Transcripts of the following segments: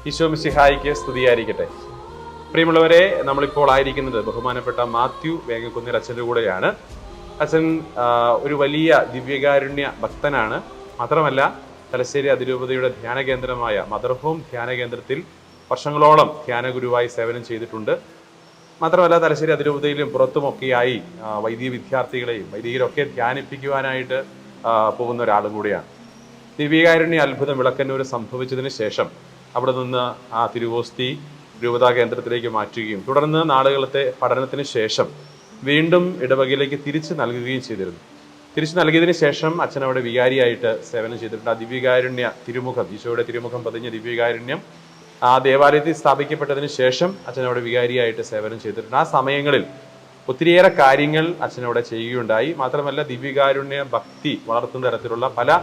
ഈശോ മിശിഹായിക്ക് സ്തുതിയായിരിക്കട്ടെ. പ്രിയമുള്ളവരെ, നമ്മളിപ്പോൾ ആയിരിക്കുന്നത് ബഹുമാനപ്പെട്ട മാത്യു വേങ്ങക്കുന്നിൽ അച്ഛൻ്റെ കൂടെയാണ്. അച്ഛൻ ഒരു വലിയ ദിവ്യകാരുണ്യ ഭക്തനാണ്. മാത്രമല്ല, തലശ്ശേരി അതിരൂപതയുടെ ധ്യാന കേന്ദ്രമായ മദർ ഹോം ധ്യാന കേന്ദ്രത്തിൽ വർഷങ്ങളോളം ധ്യാന ഗുരുവായി സേവനം ചെയ്തിട്ടുണ്ട്. മാത്രമല്ല, തലശ്ശേരി അതിരൂപതയിലും പുറത്തുമൊക്കെയായി വൈദിക വിദ്യാർത്ഥികളെയും വൈദികരൊക്കെ ധ്യാനിപ്പിക്കുവാനായിട്ട് പോകുന്ന ഒരാളും കൂടിയാണ്. ദിവ്യകാരുണ്യ അത്ഭുതം വിളക്കന്നൂർ സംഭവിച്ചതിന് ശേഷം അവിടെ നിന്ന് ആ തിരുവോസ്തി രൂപതാ കേന്ദ്രത്തിലേക്ക് മാറ്റുകയും തുടർന്ന് നാളുകളത്തെ പഠനത്തിന് ശേഷം വീണ്ടും ഇടവകയിലേക്ക് തിരിച്ചു നൽകുകയും ചെയ്തിരുന്നു. തിരിച്ചു നൽകിയതിന് ശേഷം അച്ഛൻ അവിടെ വികാരിയായിട്ട് സേവനം ചെയ്തിട്ടുണ്ട്. ആ ദിവ്യകാരുണ്യ തിരുമുഖം, ഈശോയുടെ തിരുമുഖം പതിഞ്ഞ ദിവ്യകാരുണ്യം ആ ദേവാലയത്തിൽ സ്ഥാപിക്കപ്പെട്ടതിന് ശേഷം അച്ഛൻ അവിടെ വികാരിയായിട്ട് സേവനം ചെയ്തിട്ടുണ്ട്. ആ സമയങ്ങളിൽ ഒത്തിരിയേറെ കാര്യങ്ങൾ അച്ഛനവിടെ ചെയ്യുകയുണ്ടായി. മാത്രമല്ല, ദിവ്യകാരുണ്യ ഭക്തി വളർത്തുന്ന തരത്തിലുള്ള പല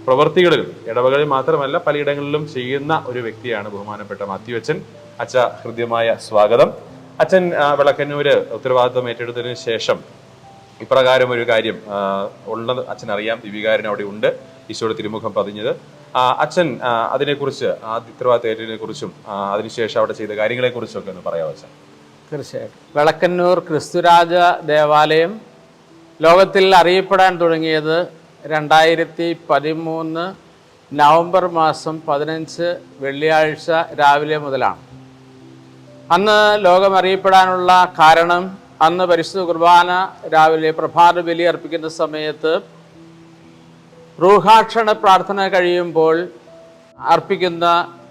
പ്രവൃത്തികളിലും ഇടവകളിൽ മാത്രമല്ല പലയിടങ്ങളിലും ചെയ്യുന്ന ഒരു വ്യക്തിയാണ് ബഹുമാനപ്പെട്ട മാത്യു അച്ഛൻ. അച്ഛ, ഹൃദ്യമായ സ്വാഗതം. അച്ഛൻ വിളക്കന്നൂര് ഉത്തരവാദിത്വം ഏറ്റെടുത്തതിന് ശേഷം ഇപ്രകാരം ഒരു കാര്യം ഉള്ളത് അച്ഛൻ അറിയാം. ദിവ്യകാരുണ്യം അവിടെ ഉണ്ട്, ഈശോയുടെ തിരുമുഖം പതിഞ്ഞത്. അച്ഛൻ അതിനെക്കുറിച്ച്, ആ ഉത്തരവാദിത്വം ഏറ്റതിനെ കുറിച്ചും അതിനുശേഷം അവിടെ ചെയ്ത കാര്യങ്ങളെക്കുറിച്ചും ഒക്കെ ഒന്ന് പറയാമോ അച്ഛൻ? തീർച്ചയായിട്ടും. വിളക്കന്നൂർ ക്രിസ്തുരാജ ദേവാലയം ലോകത്തിൽ അറിയപ്പെടാൻ തുടങ്ങിയത് 2013 നവംബർ മാസം 15 വെള്ളിയാഴ്ച രാവിലെ മുതലാണ്. അന്ന് ലോകം അറിയപ്പെടാനുള്ള കാരണം, അന്ന് പരിശുദ്ധ കുർബാന രാവിലെ പ്രഭാത ബലി അർപ്പിക്കുന്ന സമയത്ത് റൂഹാക്ഷണ പ്രാർത്ഥന കഴിയുമ്പോൾ അർപ്പിക്കുന്ന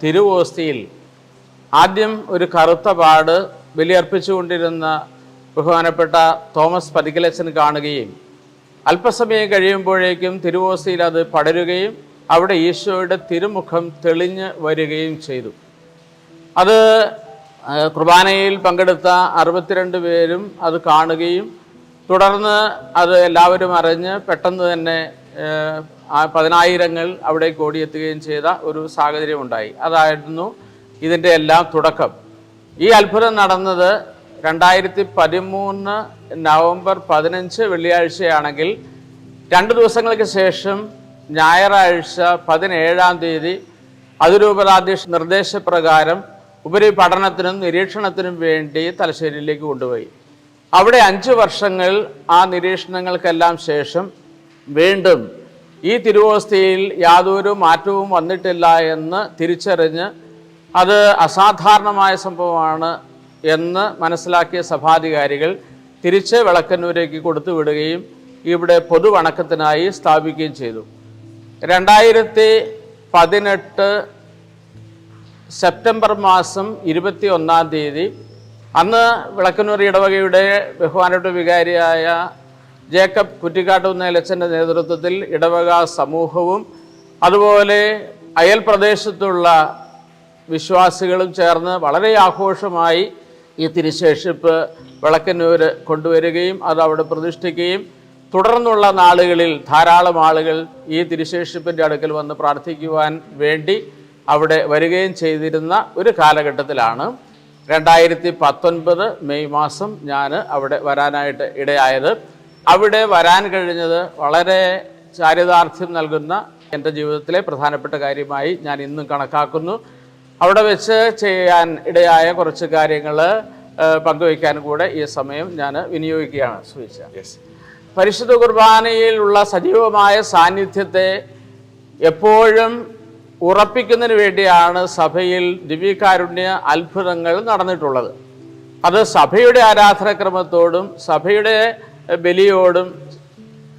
തിരുവോസ്തിയിൽ ആദ്യം ഒരു കറുത്ത പാട് ബലിയർപ്പിച്ചുകൊണ്ടിരുന്ന ബഹുമാനപ്പെട്ട തോമസ് പതിക്കലച്ചൻ കാണുകയും അല്പസമയം കഴിയുമ്പോഴേക്കും തിരുവോസ്തിയിൽ അത് പടരുകയും അവിടെ ഈശോയുടെ തിരുമുഖം തെളിഞ്ഞ് വരികയും ചെയ്തു. അത് കുർബാനയിൽ പങ്കെടുത്ത 62 പേരും അത് കാണുകയും തുടർന്ന് അത് എല്ലാവരും അറിഞ്ഞ് പെട്ടെന്ന് തന്നെ 10,000 അവിടേക്ക് ഓടിയെത്തുകയും ചെയ്ത ഒരു സാഹചര്യമുണ്ടായി. അതായിരുന്നു ഇതിൻ്റെ എല്ലാം തുടക്കം. ഈ അത്ഭുതം നടന്നത് 2013 നവംബർ 15 വെള്ളിയാഴ്ചയാണെങ്കിൽ 2 ദിവസങ്ങൾക്ക് ശേഷം ഞായറാഴ്ച 17-ാം തീയതി അതിരൂപതാധ്യക്ഷ നിർദ്ദേശപ്രകാരം ഉപരിപഠനത്തിനും നിരീക്ഷണത്തിനും വേണ്ടി തലശ്ശേരിയിലേക്ക് കൊണ്ടുപോയി. അവിടെ 5 വർഷങ്ങൾ ആ നിരീക്ഷണങ്ങൾക്കെല്ലാം ശേഷം വീണ്ടും ഈ തിരുവോസ്തിയിൽ യാതൊരു മാറ്റവും വന്നിട്ടില്ല എന്ന് തിരിച്ചറിഞ്ഞ് അത് അസാധാരണമായ സംഭവമാണ് എന്ന് മനസ്സിലാക്കിയ സഭാധികാരികൾ തിരിച്ച് വിളക്കന്നൂരേക്ക് കൊടുത്തുവിടുകയും ഇവിടെ പൊതുവണക്കത്തിനായി സ്ഥാപിക്കുകയും ചെയ്തു. 2018 സെപ്റ്റംബർ മാസം 21-ാം തീയതി അന്ന് വിളക്കന്നൂർ ഇടവകയുടെ ബഹുമാനപ്പെട്ട വികാരിയായ ജേക്കബ് കുറ്റിക്കാട്ടുന്നേലച്ചൻ്റെ നേതൃത്വത്തിൽ ഇടവക സമൂഹവും അതുപോലെ അയൽ പ്രദേശത്തുള്ള വിശ്വാസികളും ചേർന്ന് വളരെ ആഘോഷമായി ഈ തിരുശേഷിപ്പ് വിളക്കന്നൂർ കൊണ്ടുവരികയും അത് അവിടെ പ്രതിഷ്ഠിക്കുകയും തുടർന്നുള്ള നാളുകളിൽ ധാരാളം ആളുകൾ ഈ തിരുശേഷിപ്പിൻ്റെ അടുക്കൽ വന്ന് പ്രാർത്ഥിക്കുവാൻ വേണ്ടി അവിടെ വരികയും ചെയ്തിരുന്ന ഒരു കാലഘട്ടത്തിലാണ് 2019 മെയ് മാസം ഞാൻ അവിടെ വരാനായിട്ട് ഇടയായത്. അവിടെ വരാൻ കഴിഞ്ഞത് വളരെ ചാരിതാർത്ഥ്യം നൽകുന്ന എൻ്റെ ജീവിതത്തിലെ പ്രധാനപ്പെട്ട കാര്യമായി ഞാൻ ഇന്നും കണക്കാക്കുന്നു. അവിടെ വെച്ച് ചെയ്യാൻ ഇടയായ കുറച്ച് കാര്യങ്ങൾ പങ്കുവയ്ക്കാൻ കൂടെ ഈ സമയം ഞാൻ വിനിയോഗിക്കുകയാണ്. സൂചിച്ച പരിശുദ്ധ കുർബാനയിലുള്ള സജീവമായ സാന്നിധ്യത്തെ എപ്പോഴും ഉറപ്പിക്കുന്നതിന് വേണ്ടിയാണ് സഭയിൽ ദിവ്യകാരുണ്യ അത്ഭുതങ്ങൾ നടന്നിട്ടുള്ളത്. അത് സഭയുടെ ആരാധനാക്രമത്തോടും സഭയുടെ ബലിയോടും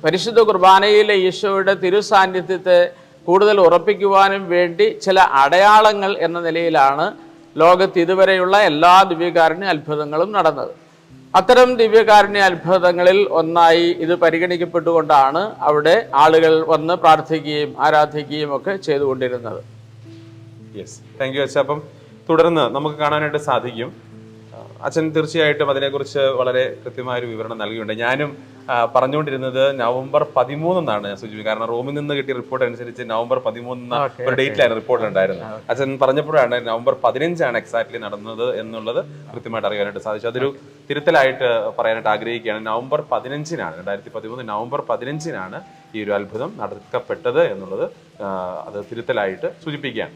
പരിശുദ്ധ കുർബാനയിലെ ഈശോയുടെ തിരുസാന്നിധ്യത്തെ കൂടുതൽ ഉറപ്പിക്കുവാനും വേണ്ടി ചില അടയാളങ്ങൾ എന്ന നിലയിലാണ് ലോകത്ത് ഇതുവരെയുള്ള എല്ലാ ദിവ്യകാരുണ്യ അത്ഭുതങ്ങളും നടന്നത്. അത്തരം ദിവ്യകാരുണ്യ അത്ഭുതങ്ങളിൽ ഒന്നായി ഇത് പരിഗണിക്കപ്പെട്ടുകൊണ്ടാണ് അവിടെ ആളുകൾ വന്ന് പ്രാർത്ഥിക്കുകയും ആരാധിക്കുകയും ഒക്കെ ചെയ്തുകൊണ്ടിരുന്നത്. യെസ്, താങ്ക് യു അച്ഛൻ. അപ്പം തുടർന്ന് നമുക്ക് കാണാനായിട്ട് സാധിക്കും അച്ഛൻ തീർച്ചയായിട്ടും അതിനെക്കുറിച്ച് വളരെ കൃത്യമായൊരു വിവരണം നൽകിയിട്ടുണ്ട്. ഞാനും പറഞ്ഞുകൊണ്ടിരുന്നത് നവംബർ 13 എന്നാണ് ഞാൻ സൂചിപ്പിക്കുന്നത്. കാരണം റോമിൽ നിന്ന് കിട്ടിയ റിപ്പോർട്ട് അനുസരിച്ച് നവംബർ 13 ഒരു ഡേറ്റിലാണ് റിപ്പോർട്ട് ഉണ്ടായിരുന്നത്. അച്ഛൻ പറഞ്ഞപ്പോഴാണ് നവംബർ 15 എക്സാക്ട്ലി നടന്നത് എന്നുള്ളത് കൃത്യമായിട്ട് അറിയാനായിട്ട് സാധിച്ചു. അതൊരു തിരുത്തലായിട്ട് പറയാനായിട്ട് ആഗ്രഹിക്കുകയാണ്. നവംബർ 15 2013 നവംബർ 15 ഈ ഒരു അത്ഭുതം നടക്കപ്പെട്ടത് എന്നുള്ളത് അത് തിരുത്തലായിട്ട് സൂചിപ്പിക്കുകയാണ്.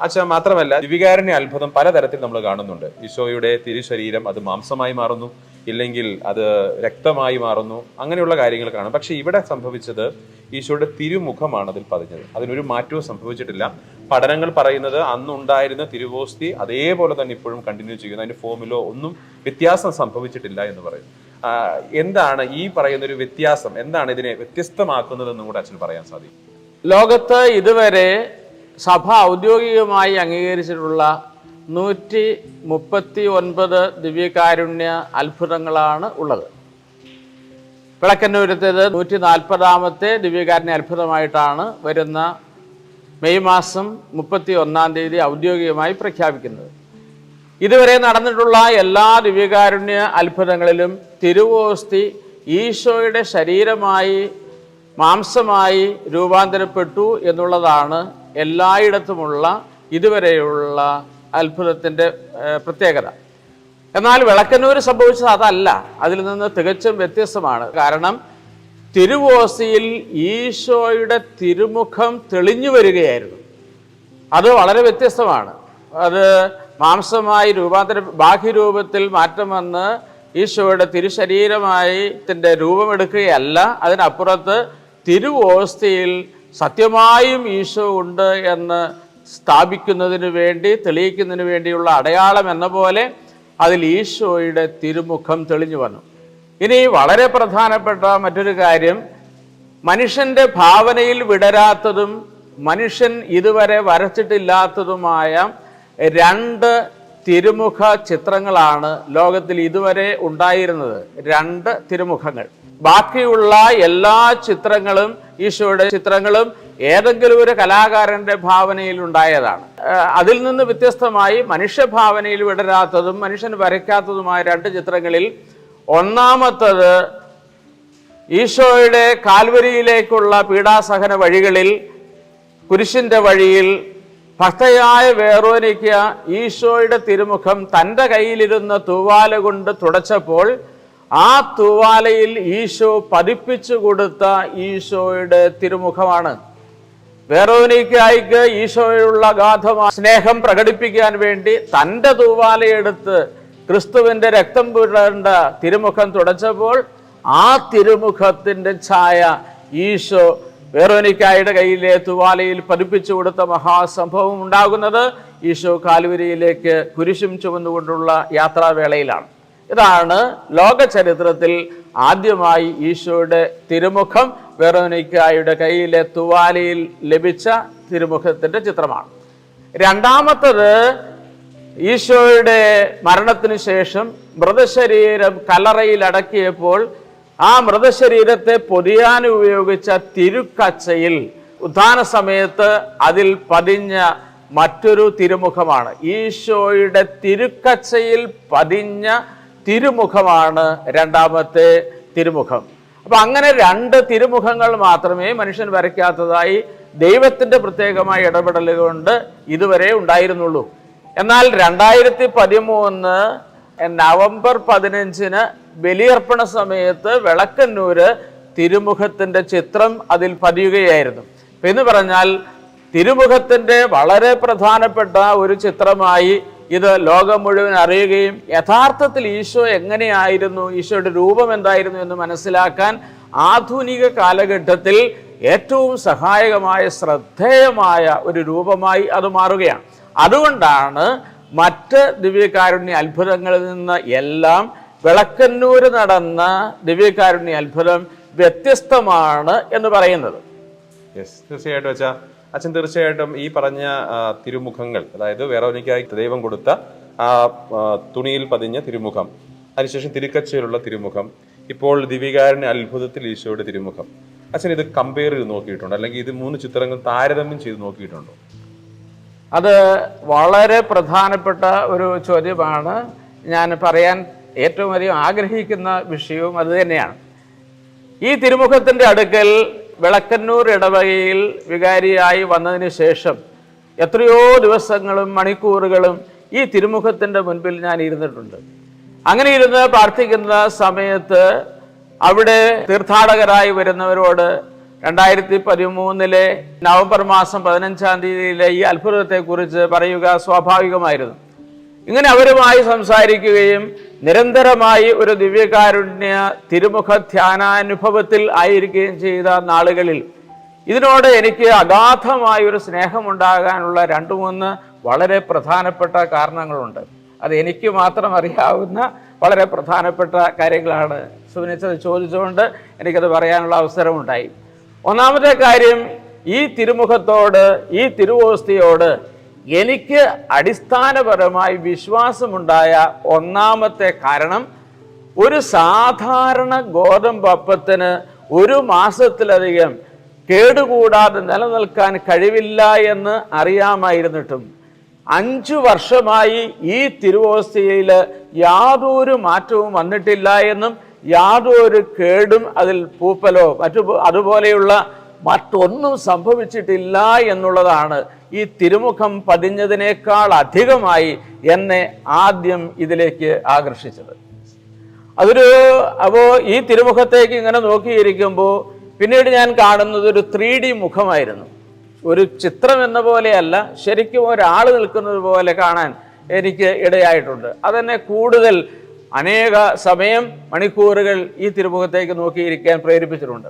അച്ഛാ, മാത്രമല്ല ദിവികാരുണ്യ അത്ഭുതം പലതരത്തിൽ നമ്മൾ കാണുന്നുണ്ട്. ഈശോയുടെ തിരുശരീരം അത് മാംസമായി മാറുന്നു, ഇല്ലെങ്കിൽ അത് രക്തമായി മാറുന്നു, അങ്ങനെയുള്ള കാര്യങ്ങൾ കാണും. പക്ഷെ ഇവിടെ സംഭവിച്ചത് ഈശോയുടെ തിരുമുഖമാണ് അതിൽ പതിഞ്ഞത്. അതിനൊരു മാറ്റവും സംഭവിച്ചിട്ടില്ല. പഠനങ്ങൾ പറയുന്നത് അന്നുണ്ടായിരുന്ന തിരുവോസ്തി അതേപോലെ തന്നെ ഇപ്പോഴും കണ്ടിന്യൂ ചെയ്യുന്നു. അതിന്റെ ഫോമിലോ ഒന്നും വ്യത്യാസം സംഭവിച്ചിട്ടില്ല എന്ന് പറയും. എന്താണ് ഈ പറയുന്ന ഒരു വ്യത്യാസം, എന്താണ് ഇതിനെ വ്യത്യസ്തമാക്കുന്നതെന്നും കൂടെ അച്ഛൻ പറയാൻ സാധിക്കും? ലോകത്ത് ഇതുവരെ സഭ ഔദ്യോഗികമായി അംഗീകരിച്ചിട്ടുള്ള 139 ദിവ്യകാരുണ്യ അത്ഭുതങ്ങളാണ് ഉള്ളത്. വിളക്കന്നൂരത്തേത് 140ാമത്തെ ദിവ്യകാരുണ്യ അത്ഭുതമായിട്ടാണ് വരുന്ന മെയ് മാസം 31-ാം തീയതി ഔദ്യോഗികമായി പ്രഖ്യാപിക്കുന്നത്. ഇതുവരെ നടന്നിട്ടുള്ള എല്ലാ ദിവ്യകാരുണ്യ അത്ഭുതങ്ങളിലും തിരുവോസ്തി ഈശോയുടെ ശരീരമായി മാംസമായി രൂപാന്തരപ്പെട്ടു എന്നുള്ളതാണ് എല്ലായിടത്തുമുള്ള ഇതുവരെയുള്ള അത്ഭുതത്തിൻ്റെ പ്രത്യേകത. എന്നാൽ വിളക്കന്നൂർ സംഭവിച്ചത് അതല്ല, അതിൽ നിന്ന് തികച്ചും വ്യത്യസ്തമാണ്. കാരണം തിരുവോസ്തിയിൽ ഈശോയുടെ തിരുമുഖം തെളിഞ്ഞു വരികയായിരുന്നു. അത് വളരെ വ്യത്യസ്തമാണ്. അത് മാംസമായി ബാഹ്യരൂപത്തിൽ മാറ്റം വന്ന് ഈശോയുടെ തിരുശരീരമായി രൂപമെടുക്കുകയല്ല. അതിനപ്പുറത്ത് തിരുവോസ്തിയിൽ സത്യമായും ഈശോ ഉണ്ട് എന്ന് സ്ഥാപിക്കുന്നതിന് വേണ്ടി, തെളിയിക്കുന്നതിന് വേണ്ടിയുള്ള അടയാളം എന്ന പോലെ അതിൽ ഈശോയുടെ തിരുമുഖം തെളിഞ്ഞു വന്നു. ഇനി വളരെ പ്രധാനപ്പെട്ട മറ്റൊരു കാര്യം, മനുഷ്യൻ്റെ ഭാവനയിൽ വിടരാത്തതും മനുഷ്യൻ ഇതുവരെ വരച്ചിട്ടില്ലാത്തതുമായ 2 തിരുമുഖ ചിത്രങ്ങളാണ് ലോകത്തിൽ ഇതുവരെ ഉണ്ടായിരുന്നത്. 2 തിരുമുഖങ്ങൾ. ബാക്കിയുള്ള എല്ലാ ചിത്രങ്ങളും, ഈശോയുടെ ചിത്രങ്ങളും ഏതെങ്കിലും ഒരു കലാകാരന്റെ ഭാവനയിൽ ഉണ്ടായതാണ്. അതിൽ നിന്ന് വ്യത്യസ്തമായി മനുഷ്യഭാവനയിൽ വിടരാത്തതും മനുഷ്യൻ വരയ്ക്കാത്തതുമായ 2 ചിത്രങ്ങളിൽ ഒന്നാമത്തത് ഈശോയുടെ കാൽവരിയിലേക്കുള്ള പീഡാസഹന വഴികളിൽ, കുരിശിന്റെ വഴിയിൽ ഭക്തയായ വേറോനിക്ക ഈശോയുടെ തിരുമുഖം തൻ്റെ കയ്യിലിരുന്ന തൂവാല കൊണ്ട് തുടച്ചപ്പോൾ ആ തൂവാലയിൽ ഈശോ പതിപ്പിച്ചു കൊടുത്ത ഈശോയുടെ തിരുമുഖമാണ്. വേറോനിക്കായിക്ക് ഈശോയുള്ള അഗാധമായ സ്നേഹം പ്രകടിപ്പിക്കാൻ വേണ്ടി തൻ്റെ തൂവാലയെടുത്ത് ക്രിസ്തുവിൻ്റെ രക്തം പുരണ്ട തിരുമുഖം തുടച്ചപ്പോൾ ആ തിരുമുഖത്തിൻ്റെ ഛായ ഈശോ വേറോനിക്കായുടെ കയ്യിലെ തുവാലയിൽ പതിപ്പിച്ചു കൊടുത്ത മഹാസംഭവം ഉണ്ടാകുന്നത് ഈശോ കാൽവരിയിലേക്ക് കുരിശും ചുമന്നുകൊണ്ടുള്ള യാത്രാവേളയിലാണ്. ഇതാണ് ലോക ചരിത്രത്തിൽ ആദ്യമായി ഈശോയുടെ തിരുമുഖം വേറോനിക്കായുടെ കയ്യിലെ തുവാലയിൽ ലഭിച്ച തിരുമുഖത്തിൻ്റെ ചിത്രമാണ്. രണ്ടാമത്തത് ഈശോയുടെ മരണത്തിന് ശേഷം മൃതശരീരം കല്ലറയിൽ അടക്കിയപ്പോൾ ആ മൃതശരീരത്തെ പൊതിയാൻ ഉപയോഗിച്ച തിരുക്കച്ചയിൽ ഉത്ഥാന സമയത്ത് അതിൽ പതിഞ്ഞ മറ്റൊരു തിരുമുഖമാണ്. ഈശോയുടെ തിരുക്കച്ചയിൽ പതിഞ്ഞ തിരുമുഖമാണ് രണ്ടാമത്തെ തിരുമുഖം. അപ്പൊ അങ്ങനെ 2 തിരുമുഖങ്ങൾ മാത്രമേ മനുഷ്യൻ വരയ്ക്കാത്തതായി ദൈവത്തിന്റെ പ്രത്യേകമായ ഇടപെടൽ കൊണ്ട് ഇതുവരെ ഉണ്ടായിരുന്നുള്ളൂ. എന്നാൽ 2013 നവംബർ 15 ബലിയർപ്പണ സമയത്ത് വിളക്കന്നൂര് തിരുമുഖത്തിന്റെ ചിത്രം അതിൽ പതിയുകയായിരുന്നു. എന്ന് പറഞ്ഞാൽ തിരുമുഖത്തിന്റെ വളരെ പ്രധാനപ്പെട്ട ഒരു ചിത്രമായി ഇത് ലോകം മുഴുവൻ അറിയുകയും യഥാർത്ഥത്തിൽ ഈശോ എങ്ങനെയായിരുന്നു, ഈശോയുടെ രൂപം എന്തായിരുന്നു എന്ന് മനസ്സിലാക്കാൻ ആധുനിക കാലഘട്ടത്തിൽ ഏറ്റവും സഹായകമായ ശ്രദ്ധേയമായ ഒരു രൂപമായി അത് മാറുകയാണ്. അതുകൊണ്ടാണ് മറ്റ് ദിവ്യകാരുണ്യ അത്ഭുതങ്ങളിൽ നിന്ന് എല്ലാം വിളക്കന്നൂര് നടന്ന ദിവ്യകാരുണ്യ അത്ഭുതം വ്യത്യസ്തമാണ് എന്ന് പറയുന്നത്. തീർച്ചയായിട്ടും അച്ഛൻ തീർച്ചയായിട്ടും ഈ പറഞ്ഞ തിരുമുഖങ്ങൾ, അതായത് വേറോനിക്കായി ദൈവം കൊടുത്ത ആ തുണിയിൽ പതിഞ്ഞ തിരുമുഖം, അതിനുശേഷം തിരുക്കച്ചയിലുള്ള തിരുമുഖം, ഇപ്പോൾ ദിവ്യകാരുണ്യ അത്ഭുതത്തിൽ ഈശോയുടെ തിരുമുഖം, അച്ഛൻ ഇത് കമ്പയർ ചെയ്ത് നോക്കിയിട്ടുണ്ടോ? അല്ലെങ്കിൽ ഇത് 3 ചിത്രങ്ങൾ താരതമ്യം ചെയ്ത് നോക്കിയിട്ടുണ്ടോ? അത് വളരെ പ്രധാനപ്പെട്ട ഒരു ചോദ്യമാണ്. ഞാൻ പറയാൻ ഏറ്റവും അധികം ആഗ്രഹിക്കുന്ന വിഷയവും അത് തന്നെയാണ്. ഈ തിരുമുഖത്തിൻ്റെ അടുക്കൽ വിളക്കന്നൂർ ഇടവകയിൽ വികാരിയായി വന്നതിന് ശേഷം എത്രയോ ദിവസങ്ങളും മണിക്കൂറുകളും ഈ തിരുമുഖത്തിൻ്റെ മുൻപിൽ ഞാൻ ഇരുന്നിട്ടുണ്ട്. അങ്ങനെ ഇരുന്ന് പ്രാർത്ഥിക്കുന്ന സമയത്ത് അവിടെ തീർത്ഥാടകരായി വരുന്നവരോട് 2013 നവംബർ മാസം 15-ാം തീയതിയിലെ ഈ അത്ഭുതത്തെക്കുറിച്ച് പറയുക സ്വാഭാവികമായിരുന്നു. ഇങ്ങനെ അവരുമായി സംസാരിക്കുകയും നിരന്തരമായി ഒരു ദിവ്യകാരുണ്യ തിരുമുഖ ധ്യാനാനുഭവത്തിൽ ആയിരിക്കുകയും ചെയ്ത നാളുകളിൽ ഇതിനോട് എനിക്ക് അഗാധമായ ഒരു സ്നേഹമുണ്ടാകാനുള്ള 2-3 വളരെ പ്രധാനപ്പെട്ട കാരണങ്ങളുണ്ട്. അത് എനിക്ക് മാത്രം അറിയാവുന്ന വളരെ പ്രധാനപ്പെട്ട കാര്യങ്ങളാണ്. സുനിച്ചത് ചോദിച്ചുകൊണ്ട് എനിക്കത് പറയാനുള്ള അവസരമുണ്ടായി. ഒന്നാമത്തെ കാര്യം, ഈ തിരുമുഖത്തോട്, ഈ തിരുവോസ്തിയോട് എനിക്ക് അടിസ്ഥാനപരമായി വിശ്വാസമുണ്ടായ ഒന്നാമത്തെ കാരണം, ഒരു സാധാരണ ഗോതമ്പ് അപ്പത്തിന് 1 മാസത്തിലധികം കേടുകൂടാതെ നിലനിൽക്കാൻ കഴിവില്ല എന്ന് അറിയാമായിരുന്നിട്ടും 5 വർഷമായി ഈ തിരുവോസ്തിയിൽ യാതൊരു മാറ്റവും വന്നിട്ടില്ല എന്നും യാതൊരു കേടും അതിൽ പൂപ്പലോ അതുപോലെയുള്ള മറ്റൊന്നും സംഭവിച്ചിട്ടില്ല എന്നുള്ളതാണ് ഈ തിരുമുഖം പതിഞ്ഞതിനേക്കാൾ അധികമായി എന്നെ ആദ്യം ഇതിലേക്ക് ആകർഷിച്ചത്. അപ്പോൾ ഈ തിരുമുഖത്തേക്ക് ഇങ്ങനെ നോക്കിയിരിക്കുമ്പോൾ പിന്നീട് ഞാൻ കാണുന്നത് ഒരു 3D മുഖമായിരുന്നു. ഒരു ചിത്രം എന്ന പോലെയല്ല, ശരിക്കും ഒരാൾ നിൽക്കുന്നത് പോലെ കാണാൻ എനിക്ക് ഇടയായിട്ടുണ്ട്. അതെന്നെ കൂടുതൽ അനേക സമയം, മണിക്കൂറുകൾ ഈ തിരുമുഖത്തേക്ക് നോക്കിയിരിക്കാൻ പ്രേരിപ്പിച്ചിട്ടുണ്ട്.